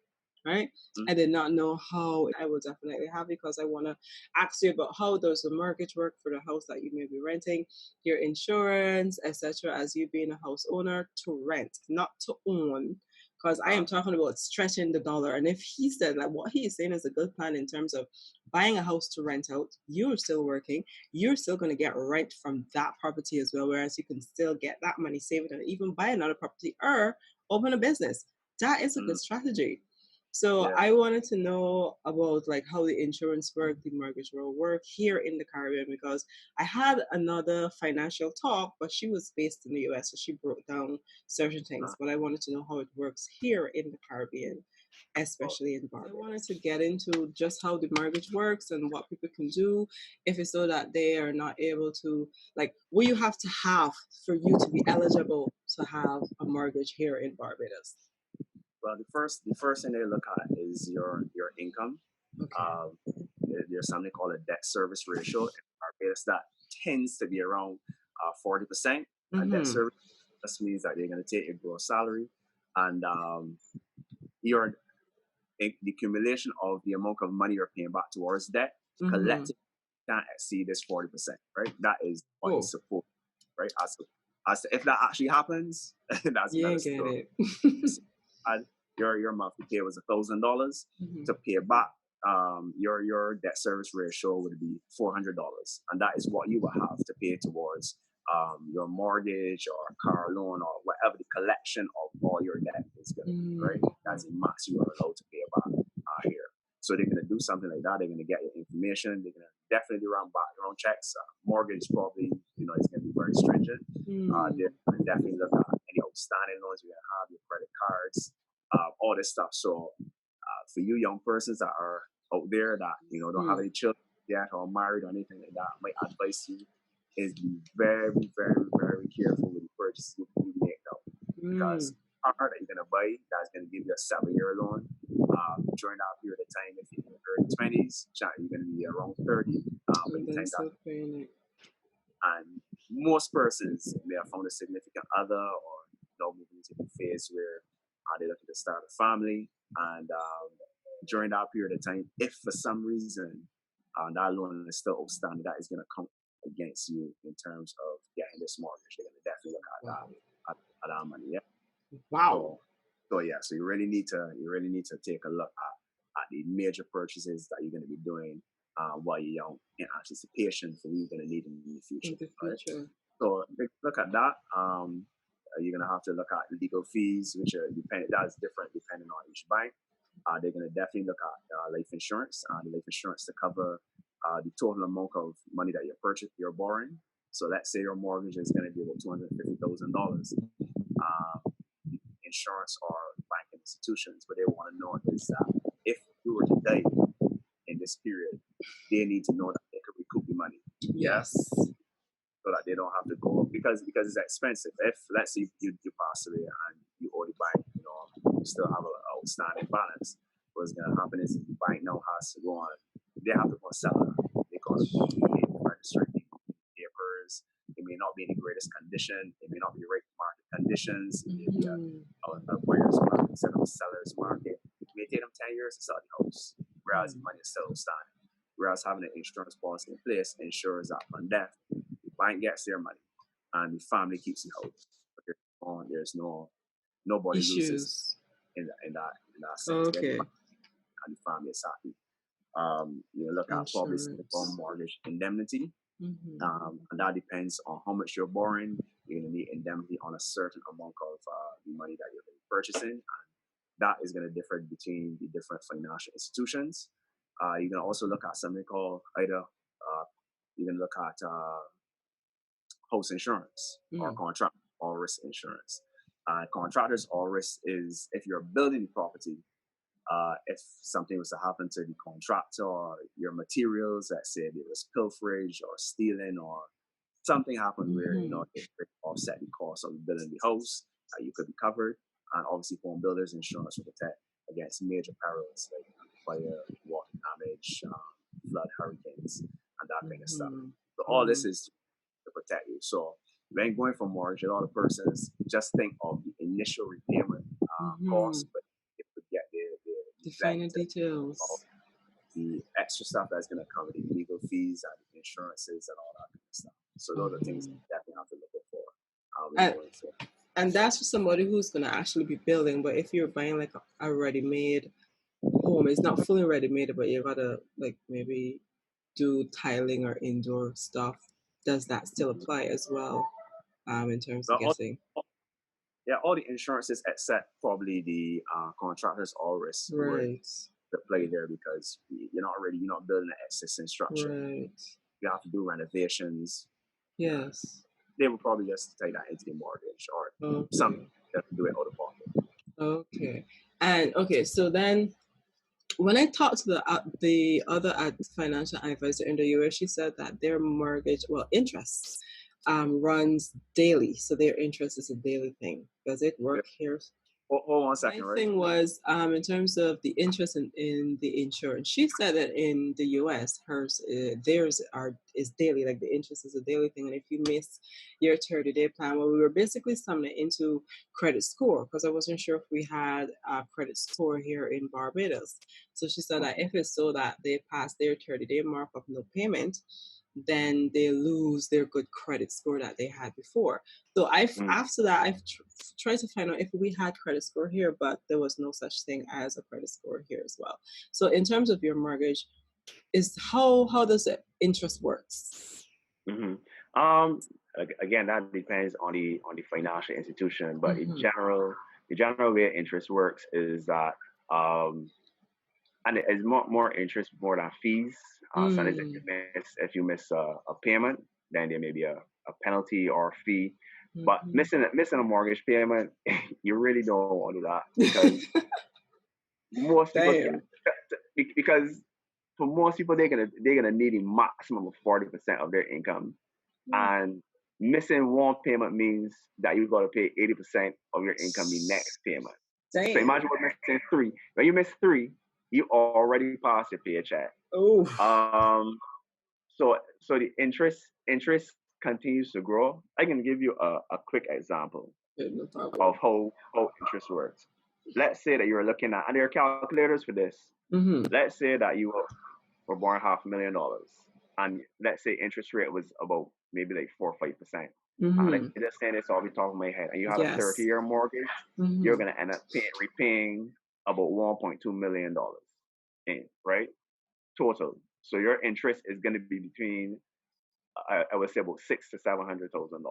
[SPEAKER 2] Right? I did not know how. I will definitely have, because I want to ask you about how does the mortgage work for the house that you may be renting, your insurance, etc. as you being a house owner to rent, not to own. Because I am talking about stretching the dollar. And if he said that what he is saying is a good plan in terms of buying a house to rent out, you're still working, you're still going to get rent from that property as well, whereas you can still get that money saved and even buy another property or open a business. That is a good strategy. So I wanted to know about how the insurance work, the mortgage will work here in the Caribbean, because I had another financial talk, but she was based in the US, so she broke down certain things. But I wanted to know how it works here in the Caribbean, especially in Barbados. I wanted to get into just how the mortgage works and what people can do if it's so that they are not able to, what you have to have for you to be eligible to have a mortgage here in Barbados.
[SPEAKER 3] Well, the first thing they look at is your income. Okay. There's something called a debt service ratio in Barbados that tends to be around 40%. And debt service just means that they're going to take your gross salary and the accumulation of the amount of money you're paying back towards debt collectively can't exceed this 40%, right? That is what is supposed, right? As if that actually happens, that's another story. Your monthly pay was $1,000 to pay back. Your debt service ratio would be $400, and that is what you will have to pay towards your mortgage or car loan or whatever the collection of all your debt is going to be, right? That's the max you are allowed to pay back here. So they're going to do something like that. They're going to get your information. They're going to definitely run background checks. Mortgage probably, it's going to be very stringent. They're going to definitely look at any outstanding loans you're going to have, your credit cards, all this stuff. So for you young persons that are out there that, don't have any children yet or married or anything like that, my advice to you is be very, very, very careful with the purchases you make now. Because the car that you're going to buy, that's going to give you a 7-year loan. During that period of time, if you're in your early 20s, you're going to be around 30. And most persons may have found a significant other or moving into the phase where they're looking to start a family. And during that period of time, if for some reason that loan is still outstanding, that is going to come against you in terms of getting this mortgage. They're going to definitely look at that money. Yeah.
[SPEAKER 2] Wow.
[SPEAKER 3] So you really need to take a look at the major purchases that you're going to be doing while you're young in anticipation for what you're going to need in the future. Right? So look at that. You're going to have to look at legal fees, which are that's different depending on each bank. They're going to definitely look at life insurance. The life insurance to cover the total amount of money that you're borrowing. So let's say your mortgage is going to be about $250,000. Insurance or banking institutions, what they want to know is that if you were to die in this period, they need to know that they could recoup the money.
[SPEAKER 2] Yes.
[SPEAKER 3] So that they don't have to go because it's expensive. If let's say you pass away and you owe the bank, you still have an outstanding balance. What's going to happen is the bank now has to go on. They have to go and sell it because registering papers. It may not be in the greatest condition. It may not be the right market conditions. It may be a buyer's market instead of a seller's market. It may take them 10 years to sell the house, whereas the money is still outstanding. Whereas having an insurance policy in place ensures that on death, the bank gets their money and the family keeps the house. There's nobody loses in that sense.
[SPEAKER 2] Okay.
[SPEAKER 3] And the family is happy. Look at probably mortgage indemnity. And that depends on how much you're borrowing. You're going to need indemnity on a certain amount of the money that you're going to be purchasing. And that is going to differ between the different financial institutions. You can also look at something called you can look at house insurance or contract all risk insurance. Contractors all risk is if you're building the property, if something was to happen to the contractor or your materials, let's say there was pilferage or stealing or something happened where it offset the cost of building the house, you could be covered. And obviously, home builders insurance will protect against major perils like fire, water damage, flood, hurricanes, and that kind of stuff. So all this is to protect you. So when going for mortgage, a lot of persons just think of the initial repayment cost, but if we get the
[SPEAKER 2] finer details,
[SPEAKER 3] the extra stuff that's going to cover the legal fees and the insurances and all that kind of stuff. So those are things you definitely have to look for.
[SPEAKER 2] And that's for somebody who's going to actually be building. But if you're buying like a ready-made home, it's not fully ready-made, but you got to like maybe do tiling or indoor stuff. Does that still apply as well in terms of guessing?
[SPEAKER 3] All the insurances except probably the contractors all risk to play there because you're not building an existing structure.
[SPEAKER 2] Right.
[SPEAKER 3] You have to do renovations.
[SPEAKER 2] Yes.
[SPEAKER 3] They will probably just take that into the mortgage or something that do it out of pocket.
[SPEAKER 2] Okay. And so then when I talked to the other financial advisor in the US, she said that their mortgage, interest runs daily. So their interest is a daily thing. Does it work here?
[SPEAKER 3] Hold on a
[SPEAKER 2] My
[SPEAKER 3] second, right?
[SPEAKER 2] thing was, in terms of the interest in the insurance. She said that in the U.S., theirs is daily, like the interest is a daily thing, and if you miss your 30-day plan, well, we were basically summing it into credit score because I wasn't sure if we had a credit score here in Barbados. So she said that if it's so that they pass their 30-day mark of no payment, then they lose their good credit score that they had before. So after that, I've tried to find out if we had credit score here, but there was no such thing as a credit score here as well. So in terms of your mortgage, is how does the interest works?
[SPEAKER 4] Again, that depends on the financial institution, but in general, the general way interest works is that and it's more interest more than fees. So if you miss a payment, then there may be a penalty or a fee. But missing a mortgage payment, you really don't want to do that because most people because for most people they're gonna need a maximum of 40% of their income, and missing one payment means that you got to pay 80% of your income the next payment.
[SPEAKER 2] Damn.
[SPEAKER 4] So imagine we're missing 3. When you miss 3, you already passed your paycheck.
[SPEAKER 2] Oh.
[SPEAKER 4] So the interest continues to grow. I can give you a quick example of how interest works. Let's say that you're looking at, and there are calculators for this. Let's say that you were born $500,000, and let's say interest rate was about maybe like 4 or 5%. And like just saying this off the top of my head, and you have a 30-year mortgage, you're gonna end up repaying about $1.2 million in, right? Total. So your interest is gonna be between I would say about $600,000 to $700,000.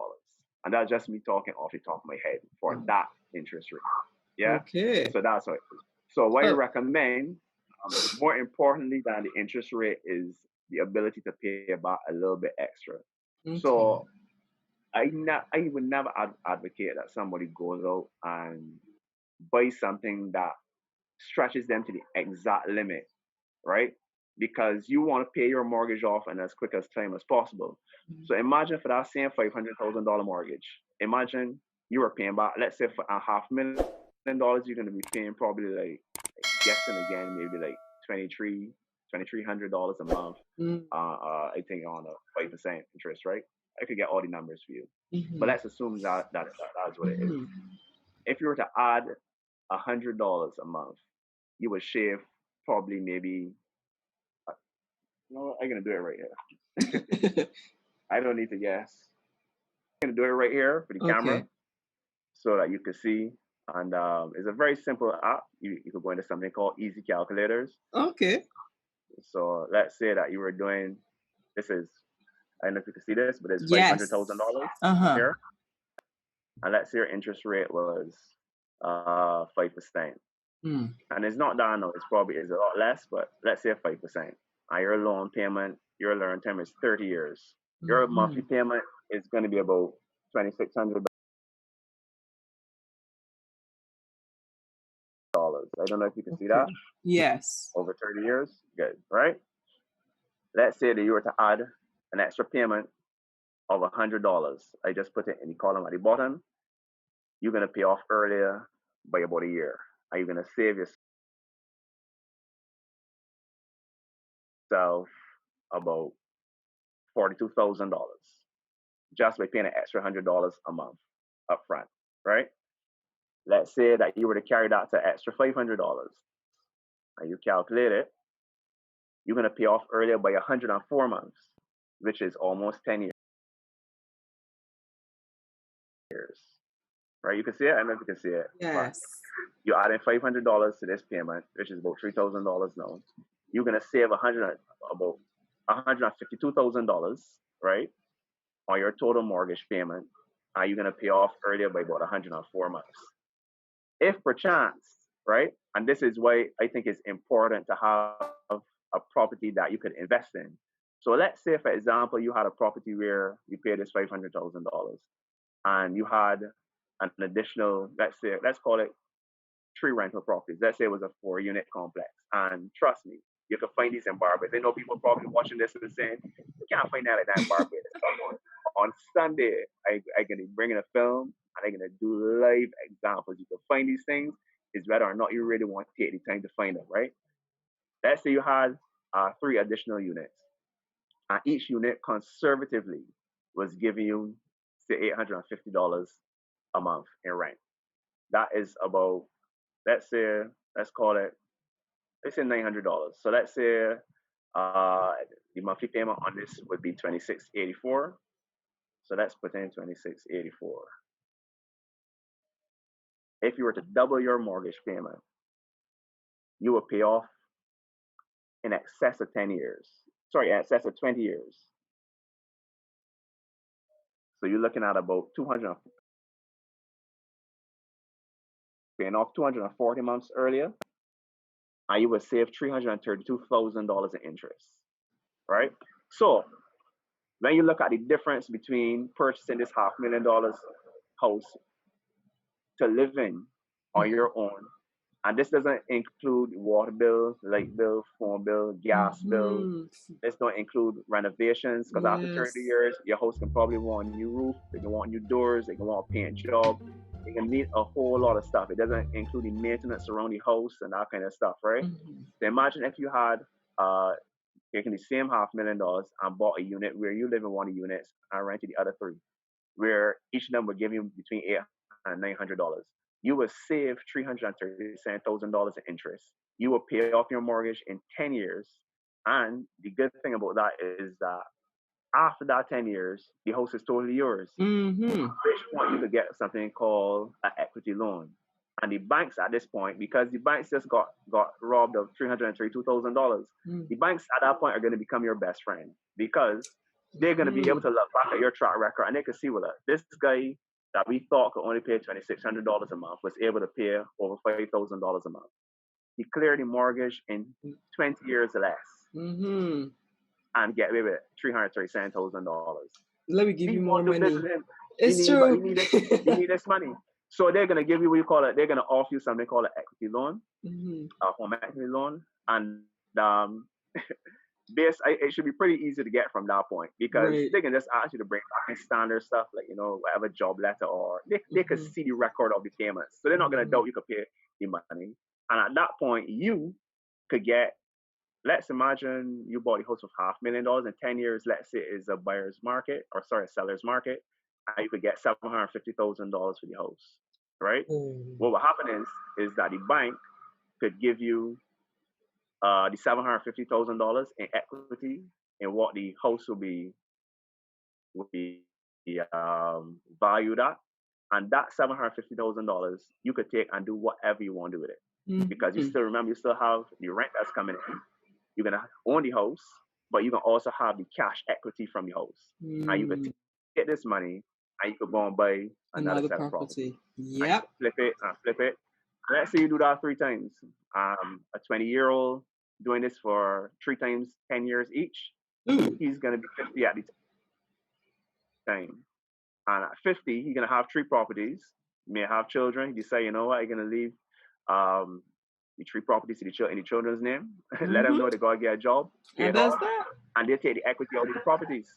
[SPEAKER 4] And that's just me talking off the top of my head for that interest rate. Yeah.
[SPEAKER 2] Okay.
[SPEAKER 4] So that's what. So what I recommend, more importantly than the interest rate, is the ability to pay back a little bit extra. So I would never advocate that somebody goes out and buys something that stretches them to the exact limit, right? Because you want to pay your mortgage off in as quick as time as possible. So imagine for that same $500,000 mortgage, imagine you were paying back, let's say for $500,000, you're going to be paying probably like guessing again, maybe like $2,300 a month. I think on a 5% interest, right? I could get all the numbers for you, but let's assume that's what it is. If you were to add $100 a month, you would shave probably maybe. No, I'm gonna do it right here. I don't need to guess. I'm gonna do it right here for the camera, so that you can see. And it's a very simple app. You could go into something called Easy Calculators.
[SPEAKER 2] Okay.
[SPEAKER 4] So let's say that you were doing. This is. I don't know if you can see this, but it's $500,000 here. And let's say your interest rate was 5%. And it's not that, no, it's probably is a lot less, but let's say 5%. And your loan payment, your loan term is 30 years. Your monthly payment is going to be about $2,600. I don't know if you can see that.
[SPEAKER 2] Yes.
[SPEAKER 4] Over 30 years. Good, right? Let's say that you were to add an extra payment of $100. I just put it in the column at the bottom. You're going to pay off earlier by about a year. Are you going to save yourself about $42,000 just by paying an extra $100 a month up front, right? Let's say that you were to carry that to extra $500, and you calculate it, you're going to pay off earlier by 104 months, which is almost 10 years. Right? You can see it. I don't know if you can see it.
[SPEAKER 2] Yes.
[SPEAKER 4] You're adding $500 to this payment, which is about $3,000 now. You're going to save about $152,000, right, on your total mortgage payment, and you're going to pay off earlier by about 104 months. If perchance, right, and this is why I think it's important to have a property that you could invest in. So let's say, for example, you had a property where you paid this $500,000, and you had an additional, let's call it 3 rental properties. Let's say it was a 4-unit complex. And trust me, you can find these in Barbados. I know people probably watching this and saying, you can't find that in Barbados. On Sunday, I can bring in a film and they're going to do live examples. You can find these things. It's whether or not you really want to take the time to find them, right? Let's say you had 3 additional units, and each unit conservatively was giving you, say, $850 a month in rent. That is about, let's call it, let's say $900. So let's say the monthly payment on this would be $26.84. So let's put in $26.84. If you were to double your mortgage payment, you would pay off in excess of 10 years. Sorry, in excess of 20 years. So you're looking at about paying off 240 months earlier, and you would save $332,000 in interest, right? So when you look at the difference between purchasing this $500,000 house to live in on your own, and this doesn't include water bill, light bill, phone bill, gas bill. This don't include renovations, because after 30 years, your house can probably want a new roof, they can want new doors, they can want a paint job, they can need a whole lot of stuff. It doesn't include the maintenance around the house and that kind of stuff, right? So imagine if you had taken the same $500,000 and bought a unit where you live in one of the units and rented the other 3, where each of them would give you between $800 and $900. You will save $337,000 in interest. You will pay off your mortgage in 10 years. And the good thing about that is that after that 10 years, the house is totally yours. At which point you could get something called an equity loan. And the banks at this point, because the banks just got robbed of $332,000, the banks at that point are going to become your best friend, because they're going to be able to look back at your track record and they can see, well, this guy that we thought could only pay $2,600 a month was able to pay over $5,000 a month. He cleared the mortgage in 20 years or less and get away with $337,000.
[SPEAKER 2] Let me give you more money. It's true.
[SPEAKER 4] You need this money. So they're going to give you what you call it, they're going to offer you something called an equity loan, a home equity loan. And it should be pretty easy to get from that point, because they can just ask you to bring back standard stuff like, whatever job letter, or they can see the record of the payments. So they're not going to doubt you could pay the money. And at that point, you could get, let's imagine you bought a house for $500,000 in 10 years. Let's say it's a seller's market, and you could get $750,000 for the house, right? What will happen is that the bank could give you the $750,000 in equity in what the house will be valued at, and that $750,000 you could take and do whatever you want to do with it, because you still have the rent that's coming in. You're gonna own the house, but you can also have the cash equity from the house, and you could get this money and you could go and buy another set of property.
[SPEAKER 2] Yep.
[SPEAKER 4] Flip it. Let's say you do that 3 times. A 20-year-old doing this for 3 times 10 years each, he's going to be 50 at the time. And at 50, he's going to have 3 properties. He may have children. He decide, you know what, I'm going to leave the 3 properties in the children's name. Let them know they got to get a job.
[SPEAKER 2] And that's that.
[SPEAKER 4] And they take the equity out of the properties.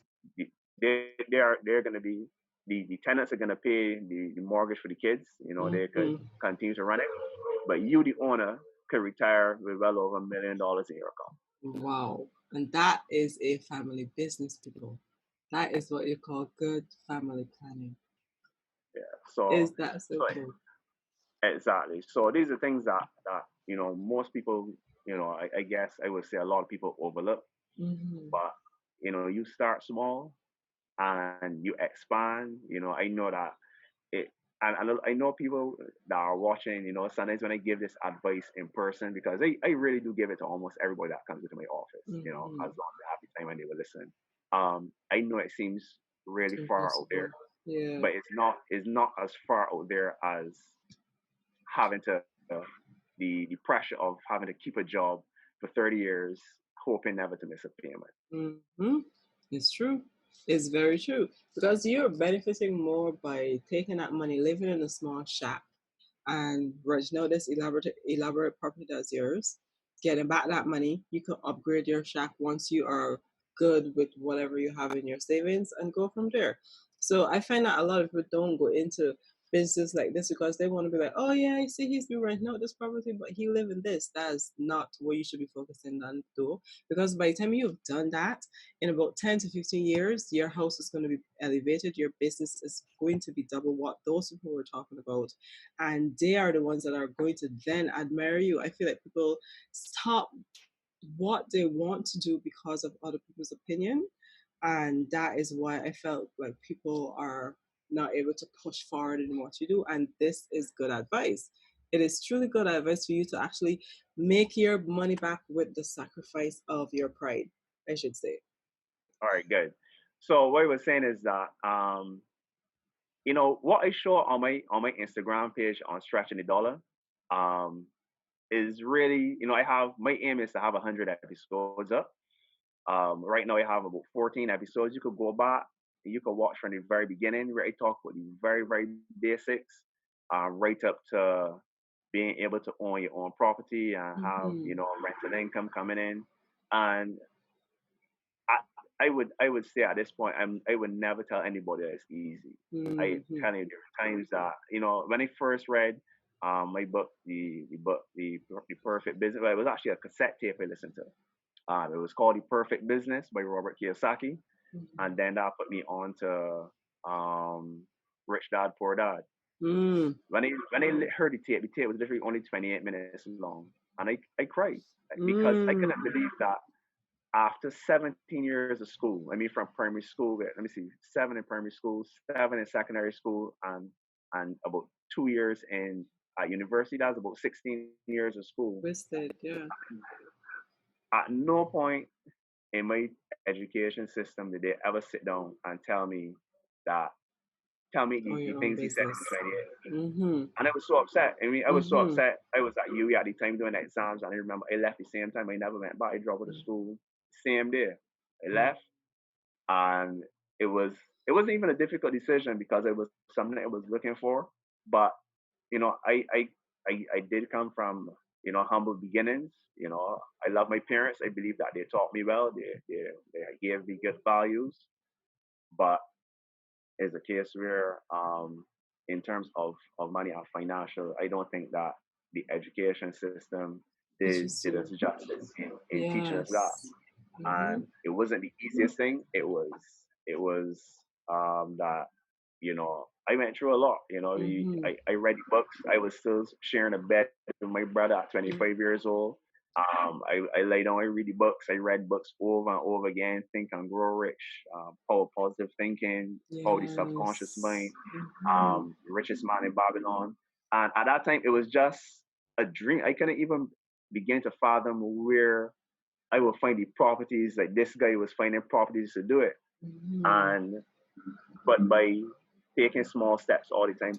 [SPEAKER 4] They're going to be, the tenants are going to pay the mortgage for the kids. They could continue to run it. But you, the owner, could retire with well over $1 million in your account.
[SPEAKER 2] Wow. And that is a family business, people. That is what you call good family planning.
[SPEAKER 4] Yeah. So
[SPEAKER 2] is that so cool?
[SPEAKER 4] Exactly. So these are things that most people, I guess I would say a lot of people overlook. But you start small and you expand. I know that and I know people that are watching, sometimes when I give this advice in person, because I really do give it to almost everybody that comes into my office, as long as they have the time and they will listen. I know it seems really far out there, but it's not as far out there as having to, the pressure of having to keep a job for 30 years, hoping never to miss a payment.
[SPEAKER 2] It's true. It's very true, because you're benefiting more by taking that money, living in a small shack, and this elaborate property that's yours, getting back that money. You can upgrade your shack once you are good with whatever you have in your savings and go from there. So I find that a lot of people don't go into business like this because they want to be like, oh yeah, you see, he's been renting out this property, but he live in this. That is not what you should be focusing on, though, because by the time you've done that, in about 10 to 15 years, your house is going to be elevated. Your business is going to be double what those people were talking about, and they are the ones that are going to then admire you. I feel like people stop what they want to do because of other people's opinion, and that is why I felt like people are not able to push forward in what you do. And this is good advice. It is truly good advice for you to actually make your money back with the sacrifice of your pride, I should say.
[SPEAKER 4] All right, good. So what I was saying is that you know what I show on my Instagram page on Stretching the Dollar is really, you know, I have, my aim is to have 100 episodes up. Right now I have about 14 episodes. You could go back and you could watch from the very beginning where I talk about the very, very basics, right up to being able to own your own property and have, you know, rental income coming in. And I would say at this point, I would never tell anybody that it's easy. I tell you, there are times that, you know, when I first read my book, the Perfect Business, well, it was actually a cassette tape I listened to. It was called The Perfect Business by Robert Kiyosaki, and then that put me on to Rich Dad Poor Dad. When I heard the tape was literally only 28 minutes long, and I cried because I couldn't believe that after 17 years of school, I mean, from primary school, let me see, 7 in primary school, 7 in secondary school, and about 2 years in university. That's about 16 years of school.
[SPEAKER 2] Wasted, yeah.
[SPEAKER 4] At no point in my education system did they ever sit down and tell me the things he said in 28. And I was so upset. I mean, I was so upset. I was at UE at the time doing exams, and I remember I left the same time. I never went back. I dropped out of school same day. I left, and it wasn't even a difficult decision because it was something I was looking for. But you know, I did come from, you know, humble beginnings. You know, I love my parents. I believe that they taught me well. They gave me good values. But it's a case where, in terms of money and financial, I don't think that the education system did us justice in teaching us that. And it wasn't the easiest thing. It was that, you know, I went through a lot. You know, I read books. I was still sharing a bed with my brother at 25 years old. I lay down, I read the books. I read books over and over again. Think and Grow Rich, Power of Positive Thinking, Power of the Subconscious Mind, Richest Man in Babylon. And at that time, it was just a dream. I couldn't even begin to fathom where I would find the properties. Like this guy was finding properties to do it. But by taking small steps all the time,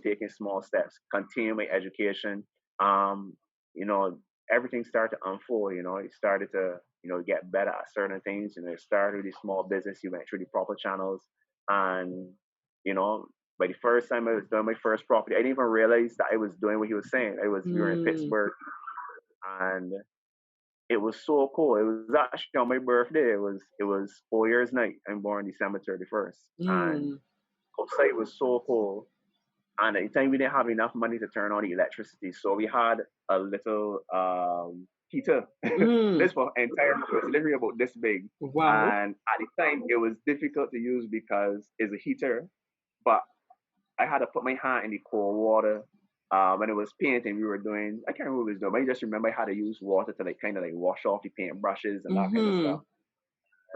[SPEAKER 4] continue my education, you know, everything started to unfold. You know, it started to, you know, get better at certain things. You know, it started with the small business. You went through the proper channels, and you know, by the first time I was doing my first property, I didn't even realize that I was doing what he was saying. We were in Pittsburgh, and it was so cool. It was actually on my birthday. It was 4 years night. I'm born December 31st, and outside was so cool. And at the time, we didn't have enough money to turn on the electricity, so we had a little heater. This was entire, it was literally about this big. Wow! And at the time, it was difficult to use because it's a heater, but I had to put my hand in the cold water. When it was painting, we were doing, I can't remember what we was doing, but I just remember I had to use water to like kind of like wash off the paint brushes and that kind of stuff.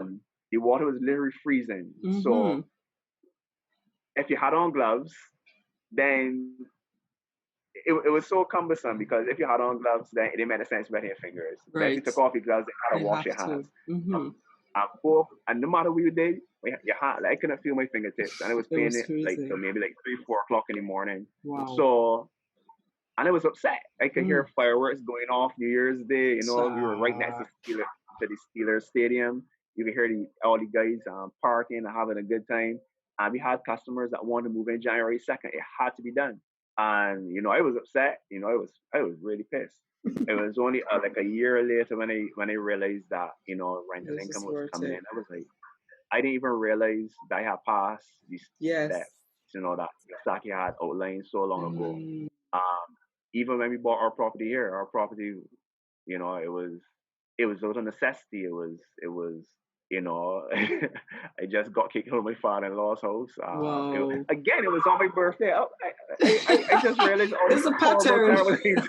[SPEAKER 4] And the water was literally freezing. So if you had on gloves, then it was so cumbersome because if you had on gloves, then it didn't make sense wetting your fingers. Right. Then if you took off your gloves, then you had to wash your hands. And no matter what you did, your hand, like, I couldn't feel my fingertips, and it was painting like till maybe like 3-4 o'clock in the morning. Wow. So, and I was upset. I could hear fireworks going off New Year's Day. You know, we were right next to the Steelers stadium. You could hear all the guys partying and having a good time. And we had customers that wanted to move in January 2nd. It had to be done. And, you know, I was upset. You know, I was really pissed. It was only like a year later when I realized that, you know, rental income was coming in. I was like, I didn't even realize that I had passed these steps. that Kiyosaki had outlined so long ago.
[SPEAKER 2] Mm.
[SPEAKER 4] Even when we bought our property here, our property, it was out of necessity. It was I just got kicked out of my father-in-law's house.
[SPEAKER 2] Wow.
[SPEAKER 4] Again, it was on my birthday. I just realized all these
[SPEAKER 2] It's a
[SPEAKER 4] horrible,
[SPEAKER 2] pattern.
[SPEAKER 4] terrible things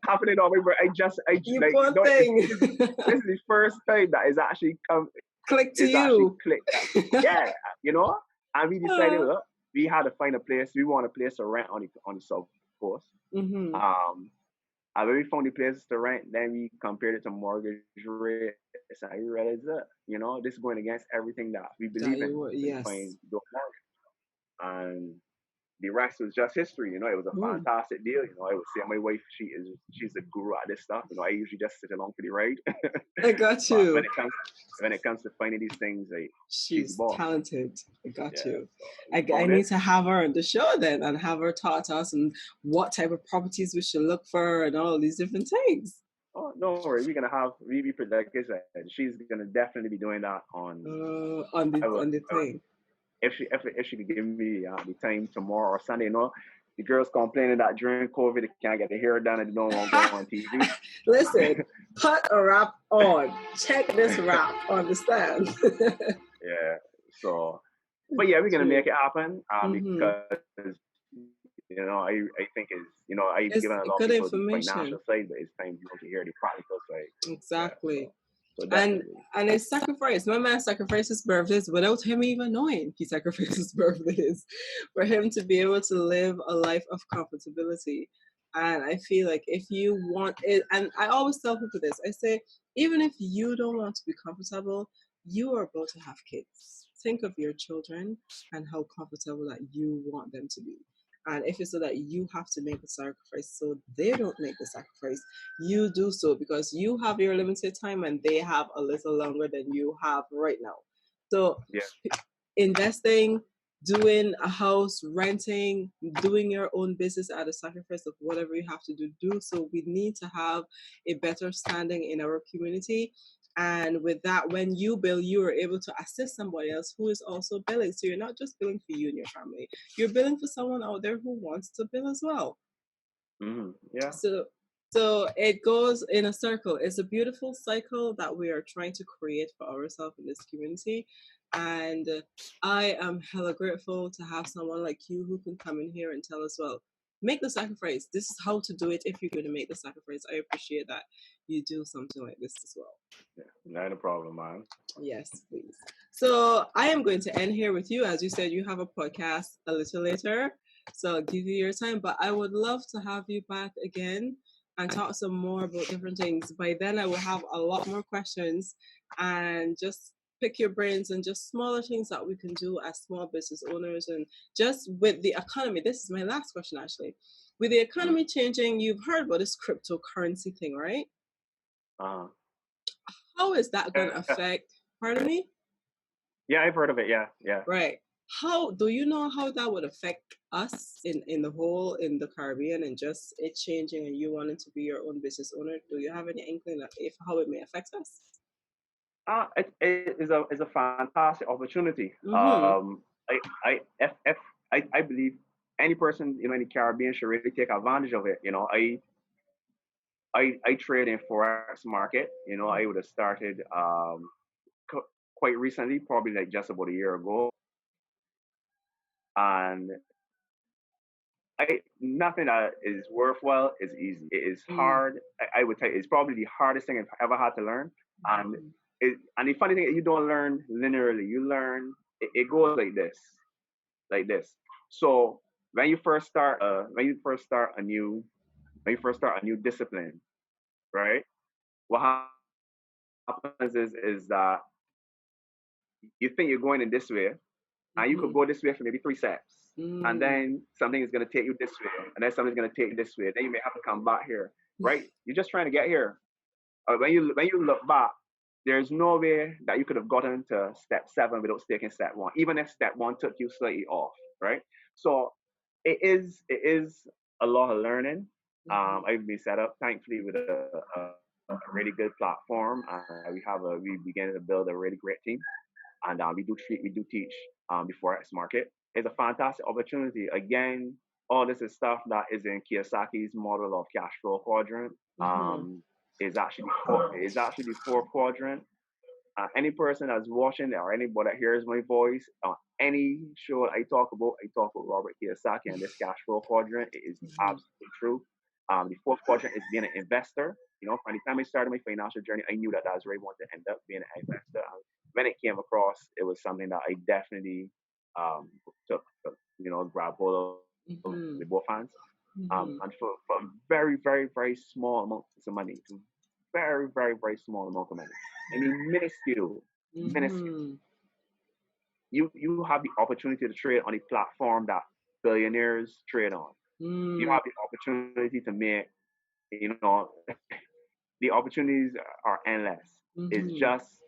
[SPEAKER 4] happening on my birthday.
[SPEAKER 2] You
[SPEAKER 4] Like,
[SPEAKER 2] poor thing.
[SPEAKER 4] this is the first time that is actually
[SPEAKER 2] Click to
[SPEAKER 4] is actually
[SPEAKER 2] you.
[SPEAKER 4] clicked. Yeah, and we decided, look, we had to find a place. We want a place to rent on the South Coast.
[SPEAKER 2] Mm-hmm.
[SPEAKER 4] And when we found the places to rent, then we compared it to mortgage rates, and we realized that, this is going against everything that we believe in. We
[SPEAKER 2] Yes.
[SPEAKER 4] find the mortgage. And the rest was just history. It was a
[SPEAKER 2] Ooh.
[SPEAKER 4] fantastic deal. I would say my wife, she's a guru at this stuff. I usually just sit along for the ride.
[SPEAKER 2] I got
[SPEAKER 4] But
[SPEAKER 2] you.
[SPEAKER 4] when it comes to finding these things,
[SPEAKER 2] She's
[SPEAKER 4] the boss.
[SPEAKER 2] talented. I got you.
[SPEAKER 4] So
[SPEAKER 2] I need to have her on the show then and have her talk to us and what type of properties we should look for and all these different things.
[SPEAKER 4] Oh, no worry. We're gonna have like I said, she's gonna definitely be doing that on
[SPEAKER 2] the thing.
[SPEAKER 4] If she could give me the time tomorrow or Sunday. The girls complaining that during COVID they can't get their hair done and they don't want to go on TV.
[SPEAKER 2] Listen, put a wrap on. Check this wrap. Understand?
[SPEAKER 4] Yeah. So, but yeah, we're gonna make it happen because I think I've given a lot of people the financial side, but it's time to hear the practical side.
[SPEAKER 2] Exactly.
[SPEAKER 4] Yeah, so definitely.
[SPEAKER 2] And it's sacrifice. My man sacrifices birthdays without him even knowing he sacrifices birthdays for him to be able to live a life of comfortability. And I feel like if you want it, and I always tell people this, I say, even if you don't want to be comfortable, you are about to have kids. Think of your children and how comfortable that you want them to be. And if it's so that you have to make the sacrifice so they don't make the sacrifice, you do so because you have your limited time and they have a little longer than you have right now. So investing, doing a house, renting, doing your own business at a sacrifice of whatever you have to do. So we need to have a better standing in our community. And with that, when you bill, you are able to assist somebody else who is also billing. So you're not just billing for you and your family. You're billing for someone out there who wants to bill as well.
[SPEAKER 4] Mm-hmm. Yeah.
[SPEAKER 2] So it goes in a circle. It's a beautiful cycle that we are trying to create for ourselves in this community. And I am hella grateful to have someone like you who can come in here and tell us, well, make the sacrifice. This is how to do it if you're going to make the sacrifice. I appreciate that you do something like this as well.
[SPEAKER 4] Yeah, not a problem, man.
[SPEAKER 2] Yes, please. So I am going to end here with you. As you said, you have a podcast a little later. So I'll give you your time. But I would love to have you back again and talk some more about different things. By then I will have a lot more questions and just pick your brains and just smaller things that we can do as small business owners. And just with the economy, this is my last question actually. With the economy changing, you've heard about this cryptocurrency thing, right? How is that going to affect, pardon me?
[SPEAKER 4] Yeah, I've heard of it. Yeah.
[SPEAKER 2] Right. How do you know how that would affect us in the whole in the Caribbean and just it changing and you wanting to be your own business owner? Do you have any inkling of how it may affect us?
[SPEAKER 4] It is a fantastic opportunity.
[SPEAKER 2] Mm-hmm.
[SPEAKER 4] I believe any person in the Caribbean should really take advantage of it. I trade in forex market. I would have started quite recently, probably like just about a year ago. And nothing that is worthwhile is easy. It is hard. I would tell you, it's probably the hardest thing I've ever had to learn. And the funny thing is, you don't learn linearly. You learn it goes like this. So when you first start a new discipline, right? What happens is that you think you're going in this way, and you could go this way for maybe 3 steps. And then something is going to take you this way, and then something's going to take you this way. Then you may have to come back here, right? You're just trying to get here. When you look back, there's no way that you could have gotten to step 7 without taking step 1, even if step 1 took you slightly off, right? So it is a lot of learning. I've been set up, thankfully, with a really good platform. We began to build a really great team, and we do teach the forex market. is a fantastic opportunity. Again, all this is stuff that is in Kiyosaki's model of cash flow quadrant. Is actually the fourth quadrant. Any person that's watching or anybody that hears my voice on any show I talk about Robert Kiyosaki and this cash flow quadrant. It is absolutely true. The fourth quadrant is being an investor. You know, from the time I started my financial journey, I knew that that's where I wanted to end up, being an investor. When it came across, it was something that I definitely took, grab hold of with both hands. And for a very, very, very small amount of money, very, very, very small amount of money. I mean, minuscule. You have the opportunity to trade on a platform that billionaires trade on. You have the opportunity to make, the opportunities are endless. It's just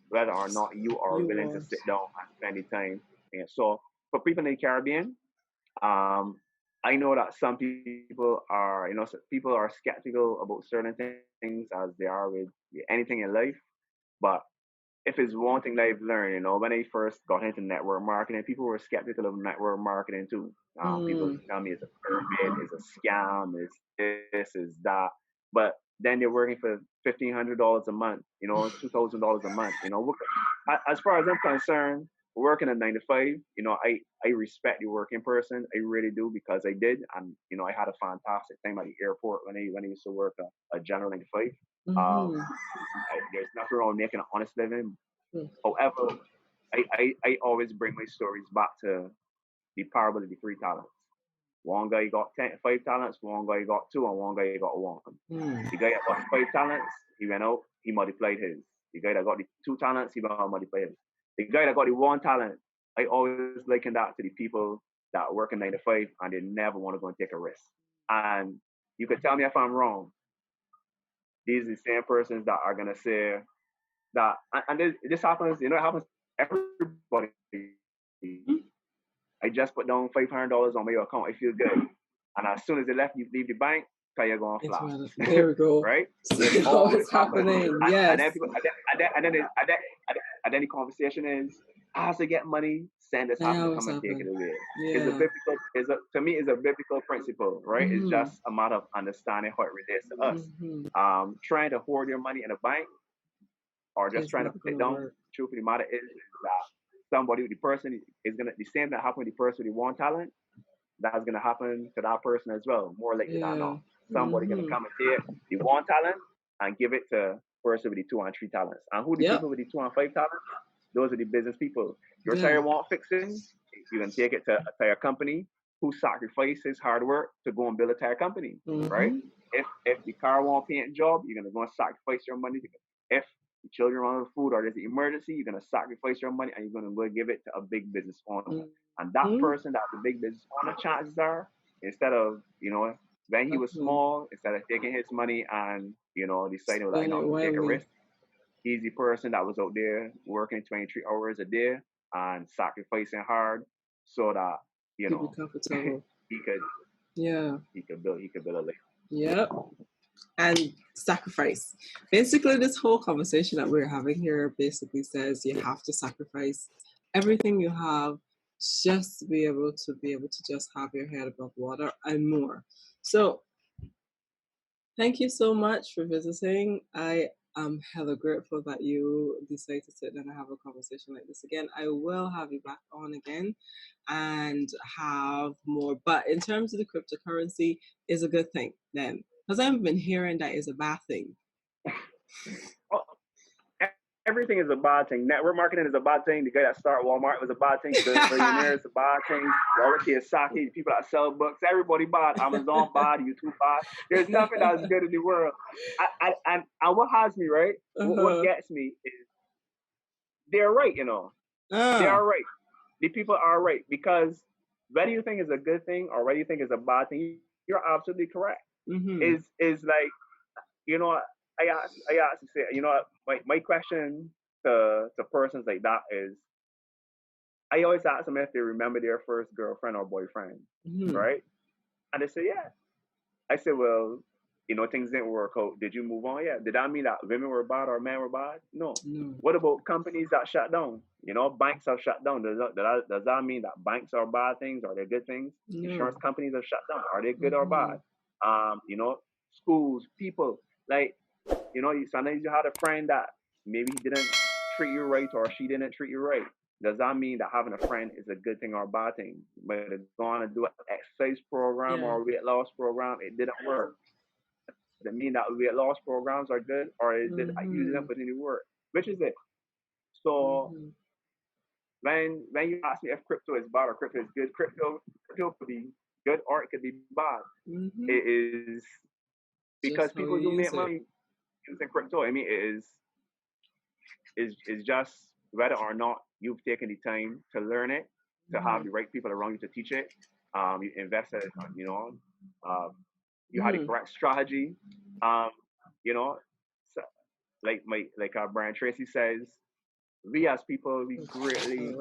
[SPEAKER 4] whether or not you are willing to sit down and spend the time. And so for people in the Caribbean, I know that some people are, people are skeptical about certain things as they are with anything in life. But if it's one thing that I've learned, when I first got into network marketing, people were skeptical of network marketing too. People tell me it's a pyramid, it's a scam, it's this, it's that. But then they're working for $1,500 a month, $2,000 a month. As far as I'm concerned, working a 9 to 5, I respect the working person. I really do, because I did, and I had a fantastic time at the airport when I used to work a general 9 to 5. There's nothing wrong with making an honest living. However, I always bring my stories back to the parable of the 3 talents. One guy got 5 talents, one guy got 2, and one guy got 1. The guy that got 5 talents, he went out, he multiplied his. The guy that got the 2 talents, he went out and multiplied his. The guy that got the 1 talent, I always liken that to the people that work in 9 to 5 and they never want to go and take a risk. And you can tell me if I'm wrong. These are the same persons that are gonna say that, and this happens. It happens to everybody. I just put down $500 on my account. I feel good, and as soon as they leave the bank, you're going to flop.
[SPEAKER 2] There we go.
[SPEAKER 4] Right?
[SPEAKER 2] It's always happening. Yes.
[SPEAKER 4] And then people, and then the conversation is, as I get money, send this happen to come and take it away. Yeah. To me, it's a biblical principle, right? It's just a matter of understanding how it relates to us. Trying to hoard your money in a bank or just trying to put it down. The truth of the matter is that the person is gonna, the same that happened with the person with the 1 talent, that's gonna happen to that person as well, more likely than not. Somebody gonna come and take the 1 talent and give it to person with the 2 and 3 talents. And who the people with the 2 and 5 talents? Those are the business people. Your tire want fixing, you can take it to a tire company who sacrificed his hard work to go and build a tire company, right? If the car want paint job, you're gonna go and sacrifice your money. If the children run out of food or there's an emergency, you're gonna sacrifice your money and you're gonna go give it to a big business owner. And that person that's a big business owner, chances are, instead of, when he was small, instead of taking his money and, deciding like, to take a risk, he's the person that was out there working 23 hours a day and sacrificing hard so that, he could build a life.
[SPEAKER 2] Yep. And sacrifice. Basically, this whole conversation that we're having here basically says you have to sacrifice everything you have just to be able to just have your head above water and more. So thank you so much for visiting. I am hella grateful that you decided to sit down and have a conversation like this again. I will have you back on again and have more. But in terms of the cryptocurrency, is a good thing then. Because I've been hearing that is a bad thing.
[SPEAKER 4] Everything is a bad thing. Network marketing is a bad thing. The guy that started Walmart was a bad thing. The billionaires a bad thing. Robert Kiyosaki, the people that sell books, everybody bad. Amazon bad. YouTube bad. There's nothing that's good in the world. And what has me, right? What gets me is they're right, They are right. The people are right. Because whether you think it's a good thing or whether you think it's a bad thing, you're absolutely correct. Is like, I asked to say, my question to persons like that is, I always ask them if they remember their first girlfriend or boyfriend, right? And they say, yeah. I said, well, you know, things didn't work out. Did you move on? Yeah. Did that mean that women were bad or men were bad? No.
[SPEAKER 2] No.
[SPEAKER 4] What about companies that shut down? You know, banks have shut down. Does that mean that banks are bad things? Are they good things?
[SPEAKER 2] No.
[SPEAKER 4] Insurance companies have shut down. Are they good or bad? You know, schools, people, like, you know, sometimes you had a friend that maybe he didn't treat you right or she didn't treat you right. Does that mean that having a friend is a good thing or a bad thing? But it's going to do an exercise program or a weight loss program, it didn't work. Does it mean that weight loss programs are good, or is it you didn't put any work? Which is it? So when you ask me if crypto is bad or crypto is good, crypto could be good or it could be bad. It is because people do make money using crypto. I mean, it is just whether or not you've taken the time to learn it, to have the right people around you to teach it. You invested, you know, you had the correct strategy. You know, so, like Brian Tracy says, we as people, we greatly.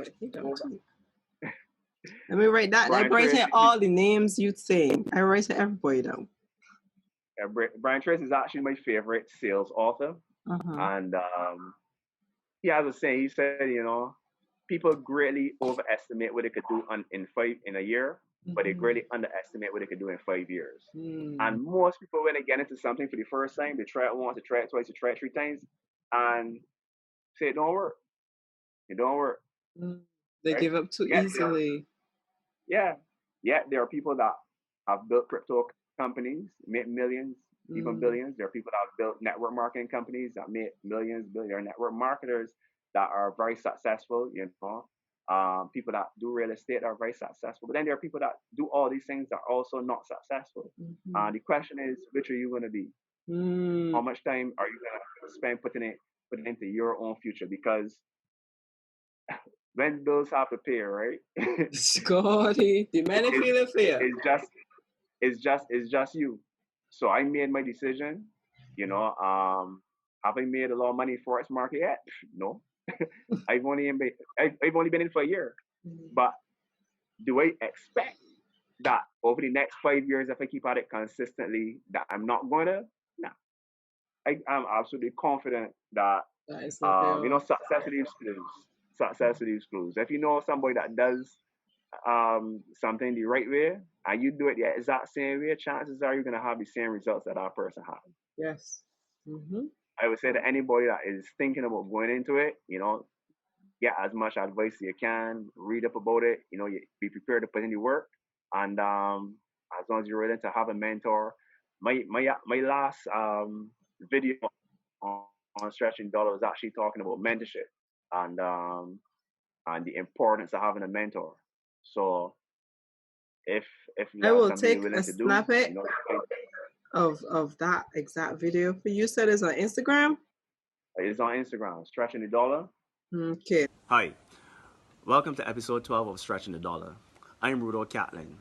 [SPEAKER 2] Let me write that. I write all the names you'd say. I write everybody down.
[SPEAKER 4] Brian Tracy is actually my favorite sales author, and he has a saying. He said, you know, people greatly overestimate what they could do in a year, but they greatly underestimate what they could do in 5 years. And most people, when they get into something for the first time, they try it once, they try it twice, they try it 3 times, and say it don't work. It don't work.
[SPEAKER 2] They give up too easily.
[SPEAKER 4] Yet there are people that have built crypto companies, made millions, even billions. There are people that have built network marketing companies that make millions, billions. There are network marketers that are very successful, you know. People that do real estate are very successful. But then there are people that do all these things that are also not successful. The question is, which are you going to be? How much time are you going to spend putting it into your own future? Because when bills have to pay, right?
[SPEAKER 2] Scotty, the man feel fear.
[SPEAKER 4] It's just you. So I made my decision. You know, have I made a lot of money forex market yet? No. I've only been in for a year. But do I expect that over the next 5 years, if I keep at it consistently, that I'm not going to? No. I'm absolutely confident that you know, success leaves clues. If you know somebody that does something the right way and you do it the exact same way, chances are you're going to have the same results that person had.
[SPEAKER 2] Yes.
[SPEAKER 4] I would say that anybody that is thinking about going into it, you know, get as much advice as you can, read up about it, you know, be prepared to put in the work, and as long as you're ready to have a mentor. My last video on Stretching Dollar was actually talking about mentorship and the importance of having a mentor. So if
[SPEAKER 2] I will take a snippet of that exact video for you. Said it's on Instagram?
[SPEAKER 4] It's on Instagram, Stretching the Dollar.
[SPEAKER 2] Okay.
[SPEAKER 3] Hi, welcome to episode 12 of Stretching the Dollar. I'm RUDO Catlin,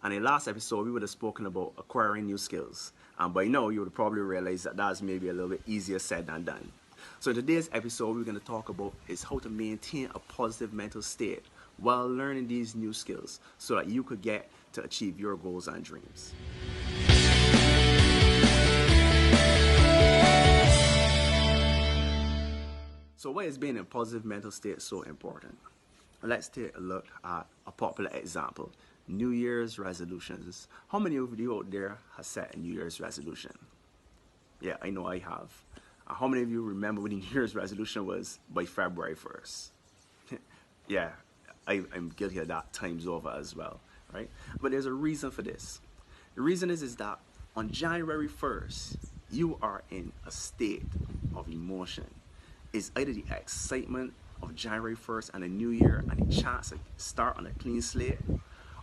[SPEAKER 3] and in last episode we would have spoken about acquiring new skills, and by now you would probably realize that that's maybe a little bit easier said than done. So in today's episode we're going to talk about is how to maintain a positive mental state while learning these new skills so that you could get to achieve your goals and dreams. So why is being in a positive mental state so important? Let's take a look at a popular example, New Year's resolutions. How many of you out there have set a New Year's resolution? Yeah, I know I have. How many of you remember when the New Year's resolution was by February 1st? Yeah, I'm guilty of that times over as well, right? But there's a reason for this. The reason is that on January 1st, you are in a state of emotion. It's either the excitement of January 1st and a new year and a chance to start on a clean slate,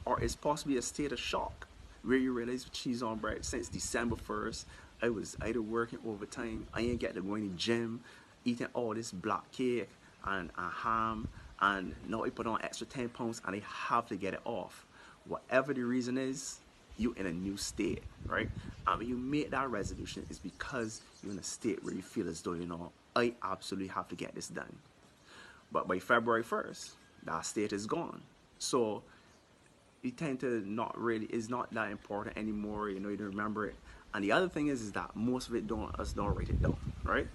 [SPEAKER 3] or it's possibly a state of shock where you realize, cheese on bread, since December 1st, I was either working overtime, I ain't getting to go in the gym, eating all this black cake and ham, and now I put on extra 10 pounds and I have to get it off. Whatever the reason is, you in a new state, right? And when you make that resolution, it's because you're in a state where you feel as though, you know, I absolutely have to get this done. But by February 1st, that state is gone. So you tend to not really, it's not that important anymore. You know, you don't remember it. And the other thing is that most of it don't write it down, right?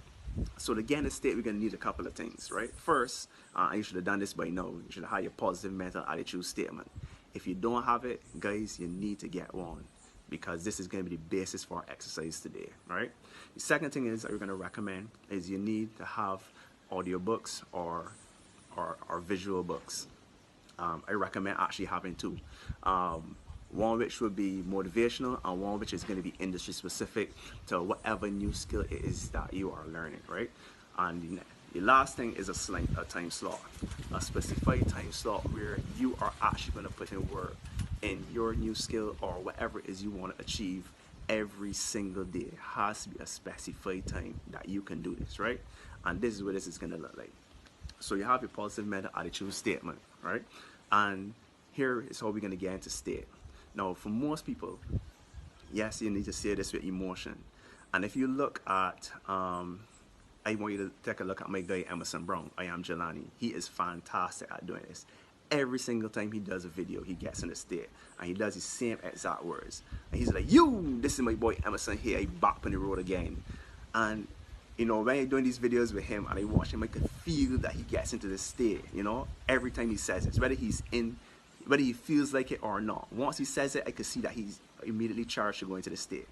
[SPEAKER 3] So to get in the state, we're gonna need a couple of things, right? First, you should have done this by now. You should have your positive mental attitude statement. If you don't have it, guys, you need to get one, because this is going to be the basis for our exercise today, right? The second thing is that we're going to recommend is you need to have audiobooks or visual books. I recommend actually having two. One which would be motivational and one which is going to be industry specific to whatever new skill it is that you are learning, right? And the last thing is a time slot, a specified time slot where you are actually going to put in work in your new skill or whatever it is you want to achieve every single day. It has to be a specified time that you can do this, right? And this is what this is going to look like. So you have your positive mental attitude statement, right? And here is how we're going to get into state. Now, for most people, yes, you need to say this with emotion. And if you look at, I want you to take a look at my guy, Emerson Brown. I am Jelani. He is fantastic at doing this. Every single time he does a video, he gets in the state and he does the same exact words. And he's like, "You, this is my boy Emerson here. I back on the road again." And you know, when I'm doing these videos with him and I watch him, I can feel that he gets into the state, you know, every time he says it, whether he feels like it or not. Once he says it, I can see that he's immediately charged to go into the state.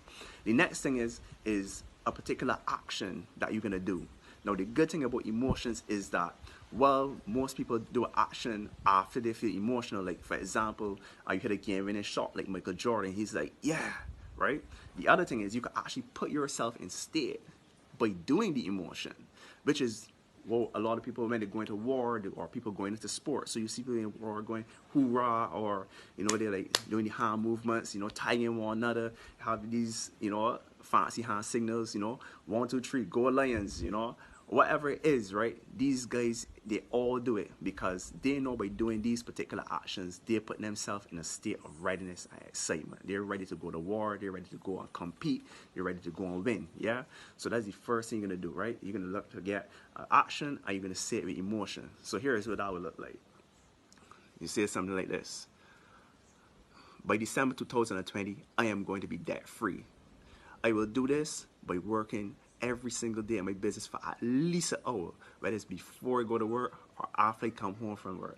[SPEAKER 3] The next thing is a particular action that you're going to do. Now, the good thing about emotions is that, well, most people do an action after they feel emotional. Like, for example, you hit a game-winning shot like Michael Jordan. He's like, yeah, right? The other thing is you can actually put yourself in state by doing the emotion, which is what a lot of people, when they go into war or people going into sports. So you see people in war going hoorah, or you know, they're like doing the hand movements, you know, tagging one another, have these, you know, fancy hand signals, you know, 1, 2, 3, go Lions, you know, whatever it is, right? These guys, they all do it because they know by doing these particular actions, they're putting themselves in a state of readiness and excitement. They're ready to go to war. They're ready to go and compete. They're ready to go and win. Yeah. So that's the first thing you're gonna do, right? You're gonna look to get action, and you're gonna say it with emotion. So here's what that would look like. You say something like this: by December 2020, I am going to be debt free. I will do this by working every single day in my business for at least an hour, whether it's before I go to work or after I come home from work.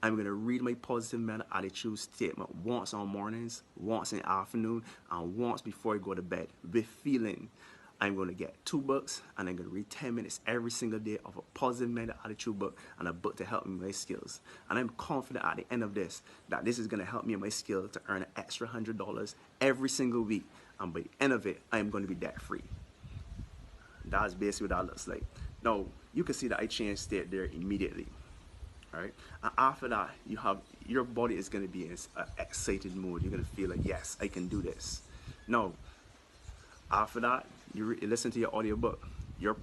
[SPEAKER 3] I'm going to read my positive mental attitude statement once on mornings, once in the afternoon, and once before I go to bed with feeling. I'm going to get 2 books, and I'm going to read 10 minutes every single day of a positive mental attitude book and a book to help me with my skills. And I'm confident at the end of this that this is going to help me in my skill to earn an extra $100 every single week. And by the end of it, I am going to be debt free. That's basically what that looks like. Now, you can see that I changed state there immediately. All right. And after that, your body is going to be in an excited mood. You're going to feel like, yes, I can do this. Now, after that, you listen to your audiobook.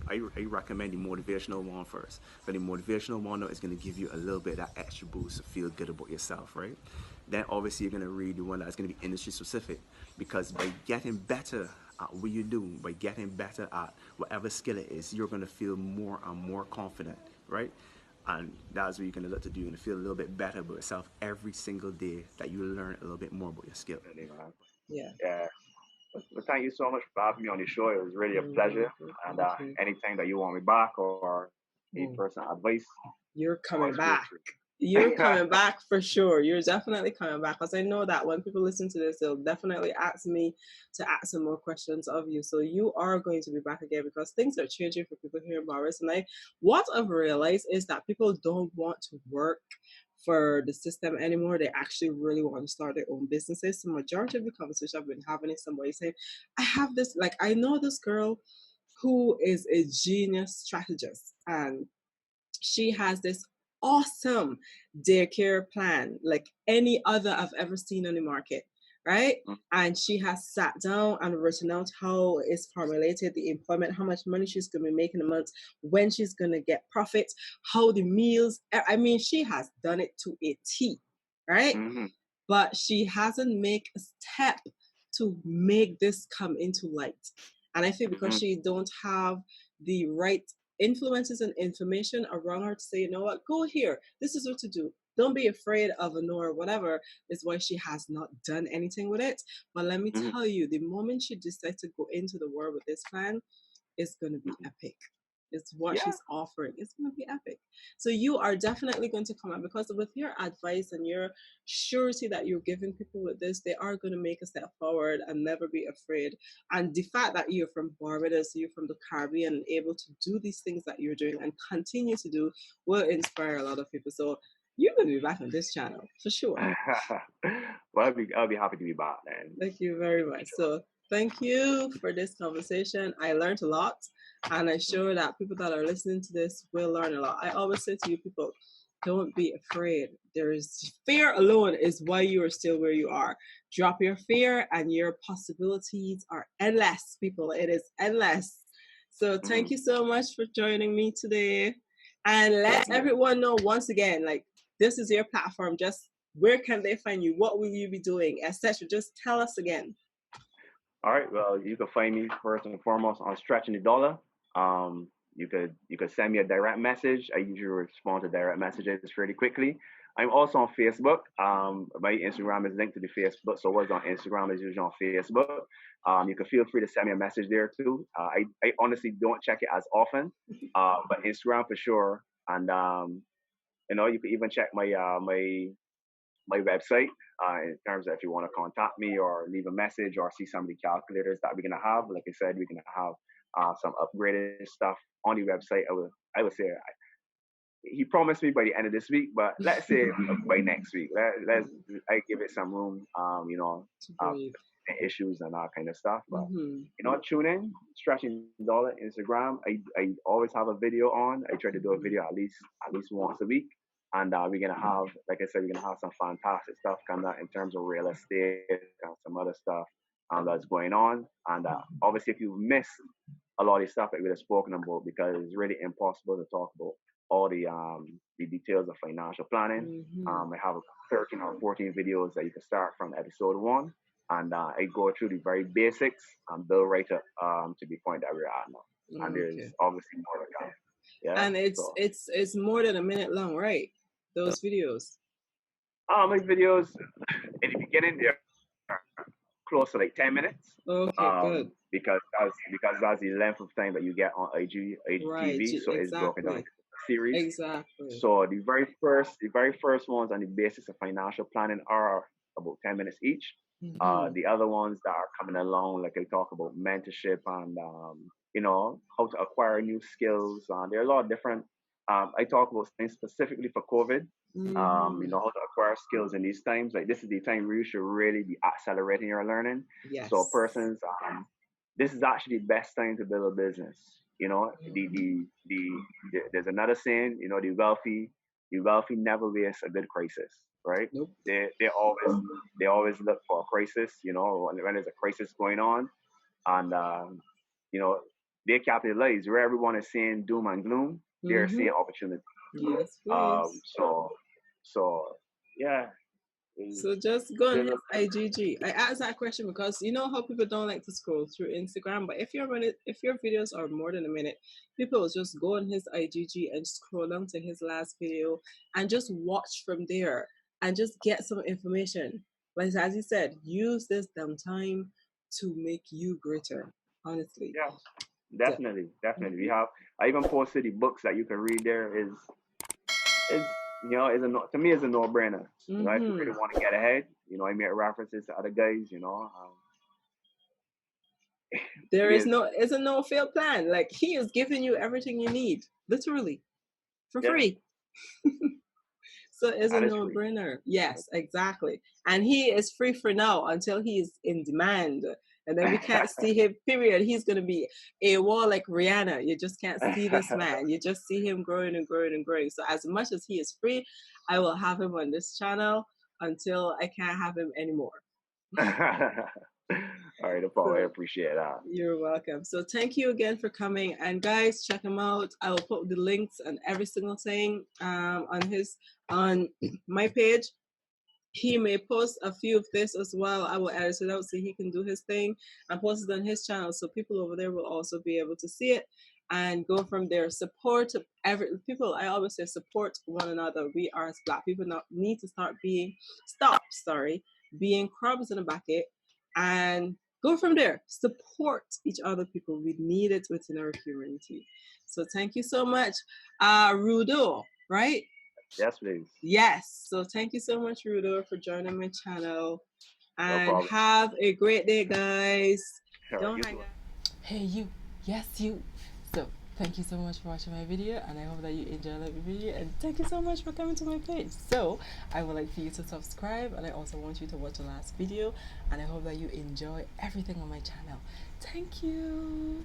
[SPEAKER 3] I recommend the motivational one first. But the motivational one is going to give you a little bit of that extra boost to feel good about yourself, right? Then obviously you're going to read the one that's going to be industry specific, because by getting better at what you do, by getting better at whatever skill it is, you're going to feel more and more confident, right? And that's what you're going to look to do. You're going to feel a little bit better about yourself every single day that you learn a little bit more about your skill.
[SPEAKER 2] Yeah.
[SPEAKER 4] Well, thank you so much for having me on the show. It was really a pleasure. And anytime that you want me back or need personal advice,
[SPEAKER 2] you're coming back. You're coming back for sure. You're definitely coming back, because I know that when people listen to this, they'll definitely ask me to ask some more questions of you. So you are going to be back again, because things are changing for people here in Maurice. And what I've realized is that people don't want to work for the system anymore. They actually really want to start their own businesses. The majority of the conversation I've been having is somebody saying, I have this, like, I know this girl who is a genius strategist, and she has this awesome daycare plan, like any other I've ever seen on the market, right? And she has sat down and written out how it's formulated, the employment, how much money she's going to be making a month, when she's going to get profits, how the meals, I mean, she has done it to a T, right? But she hasn't made a step to make this come into light. And I think because she don't have the right influences and information around her to say, you know what, go here, this is what to do, don't be afraid of a no or whatever, is why she has not done anything with it. But let me tell you, the moment she decides to go into the world with this plan, it's going to be epic. It's what she's offering. It's going to be epic. So you are definitely going to come out, because with your advice and your surety that you're giving people with this, they are going to make a step forward and never be afraid. And the fact that you're from Barbados, you're from the Caribbean, and able to do these things that you're doing and continue to do will inspire a lot of people. So you're going to be back on this channel for sure.
[SPEAKER 4] Well, I'll be happy to be back, man.
[SPEAKER 2] Thank you very much. So thank you for this conversation. I learned a lot, and I'm sure that people that are listening to this will learn a lot. I always say to you people, don't be afraid. There is fear alone is why you are still where you are. Drop your fear and your possibilities are endless, people. It is endless. So thank you so much for joining me today. And let everyone know once again, like, this is your platform. Just where can they find you? What will you be doing, etc.? Just tell us again.
[SPEAKER 4] All right. Well, you can find me first and foremost on Stretchingthedollar. You could send me a direct message. I usually respond to direct messages fairly quickly. I'm also on Facebook. My Instagram is linked to the Facebook, so what's on Instagram is usually on Facebook. You can feel free to send me a message there too. I honestly don't check it as often, but Instagram for sure. And you can even check my my website in terms of if you want to contact me or leave a message or see some of the calculators that we're gonna have. Like I said, we're gonna have some upgraded stuff on the website. I would say he promised me by the end of this week, but let's say by next week. I give it some room, issues and that kind of stuff. But tune in, Stretchingthedollar Instagram. I always have a video on. I try to do a video at least once a week. And we're gonna have, like I said, we're gonna have some fantastic stuff coming out in terms of real estate and some other stuff that's going on. And obviously, if you miss a lot of the stuff that we've spoken about, because it's really impossible to talk about all the details of financial planning. I have 13 or 14 videos that you can start from episode 1, and I go through the very basics and build right up to the point that we're at now. And there's obviously more to come. Yeah,
[SPEAKER 2] and it's more than a minute long, right? Those videos.
[SPEAKER 4] My videos in the beginning they're close to like 10 minutes.
[SPEAKER 2] Okay, good.
[SPEAKER 4] Because that's the length of time that you get on IGTV, so it's broken down into series.
[SPEAKER 2] Exactly.
[SPEAKER 4] So the very first ones on the basis of financial planning are about 10 minutes each. The other ones that are coming along, like I talk about mentorship and how to acquire new skills. There are a lot of different. I talk about things specifically for COVID. How to acquire skills in these times. Like, this is the time where you should really be accelerating your learning.
[SPEAKER 2] Yes.
[SPEAKER 4] So persons, this is actually the best time to build a business. There's another saying. The wealthy never waste a good crisis. Right?
[SPEAKER 2] Nope.
[SPEAKER 4] They always look for a crisis. When there's a crisis going on, and they capitalize where everyone is seeing doom and gloom. They're seeing opportunity.
[SPEAKER 2] Yes, please.
[SPEAKER 4] So yeah.
[SPEAKER 2] So just go on his IGG. I asked that question because you know how people don't like to scroll through Instagram, but if your videos are more than a minute, people will just go on his IGG and scroll down to his last video and just watch from there and just get some information. Like, as you said, use this downtime to make you greater. Honestly.
[SPEAKER 4] Yeah. Definitely. I even posted the books that you can read there. To me, it's a no-brainer. If you really want to get ahead, I make references to other guys.
[SPEAKER 2] It's a no-fail plan. Like, he is giving you everything you need, literally, for free. So it's a no-brainer. Yes, exactly. And he is free for now until he is in demand. And then we can't see him, period. He's going to be a wall like Rihanna. You just can't see this man. You just see him growing and growing and growing. So as much as he is free, I will have him on this channel until I can't have him anymore.
[SPEAKER 4] All right, no problem. I appreciate that.
[SPEAKER 2] You're welcome. So thank you again for coming. And guys, check him out. I will put the links and every single thing on my page. He may post a few of this as well. I will edit it out so he can do his thing and post it on his channel, so people over there will also be able to see it. and go from there. Support every people. I always say support one another. We are as Black people not need to stop being crabs in the bucket and go from there. Support each other, people. We need it within our community. So thank you so much, RUDO. Right?
[SPEAKER 4] Yes, please.
[SPEAKER 2] Yes. So thank you so much, RUDO, for joining my channel.
[SPEAKER 4] No
[SPEAKER 2] And
[SPEAKER 4] problem.
[SPEAKER 2] have a great day, guys.
[SPEAKER 4] All right,
[SPEAKER 2] Don't
[SPEAKER 4] you
[SPEAKER 2] hang
[SPEAKER 4] too.
[SPEAKER 2] up.
[SPEAKER 5] Hey you, yes you. So thank you so much for watching my video, and I hope that you enjoyed the video, and thank you so much for coming to my page. So I would like for you to subscribe, and I also want you to watch the last video, and I hope that you enjoy everything on my channel. Thank you.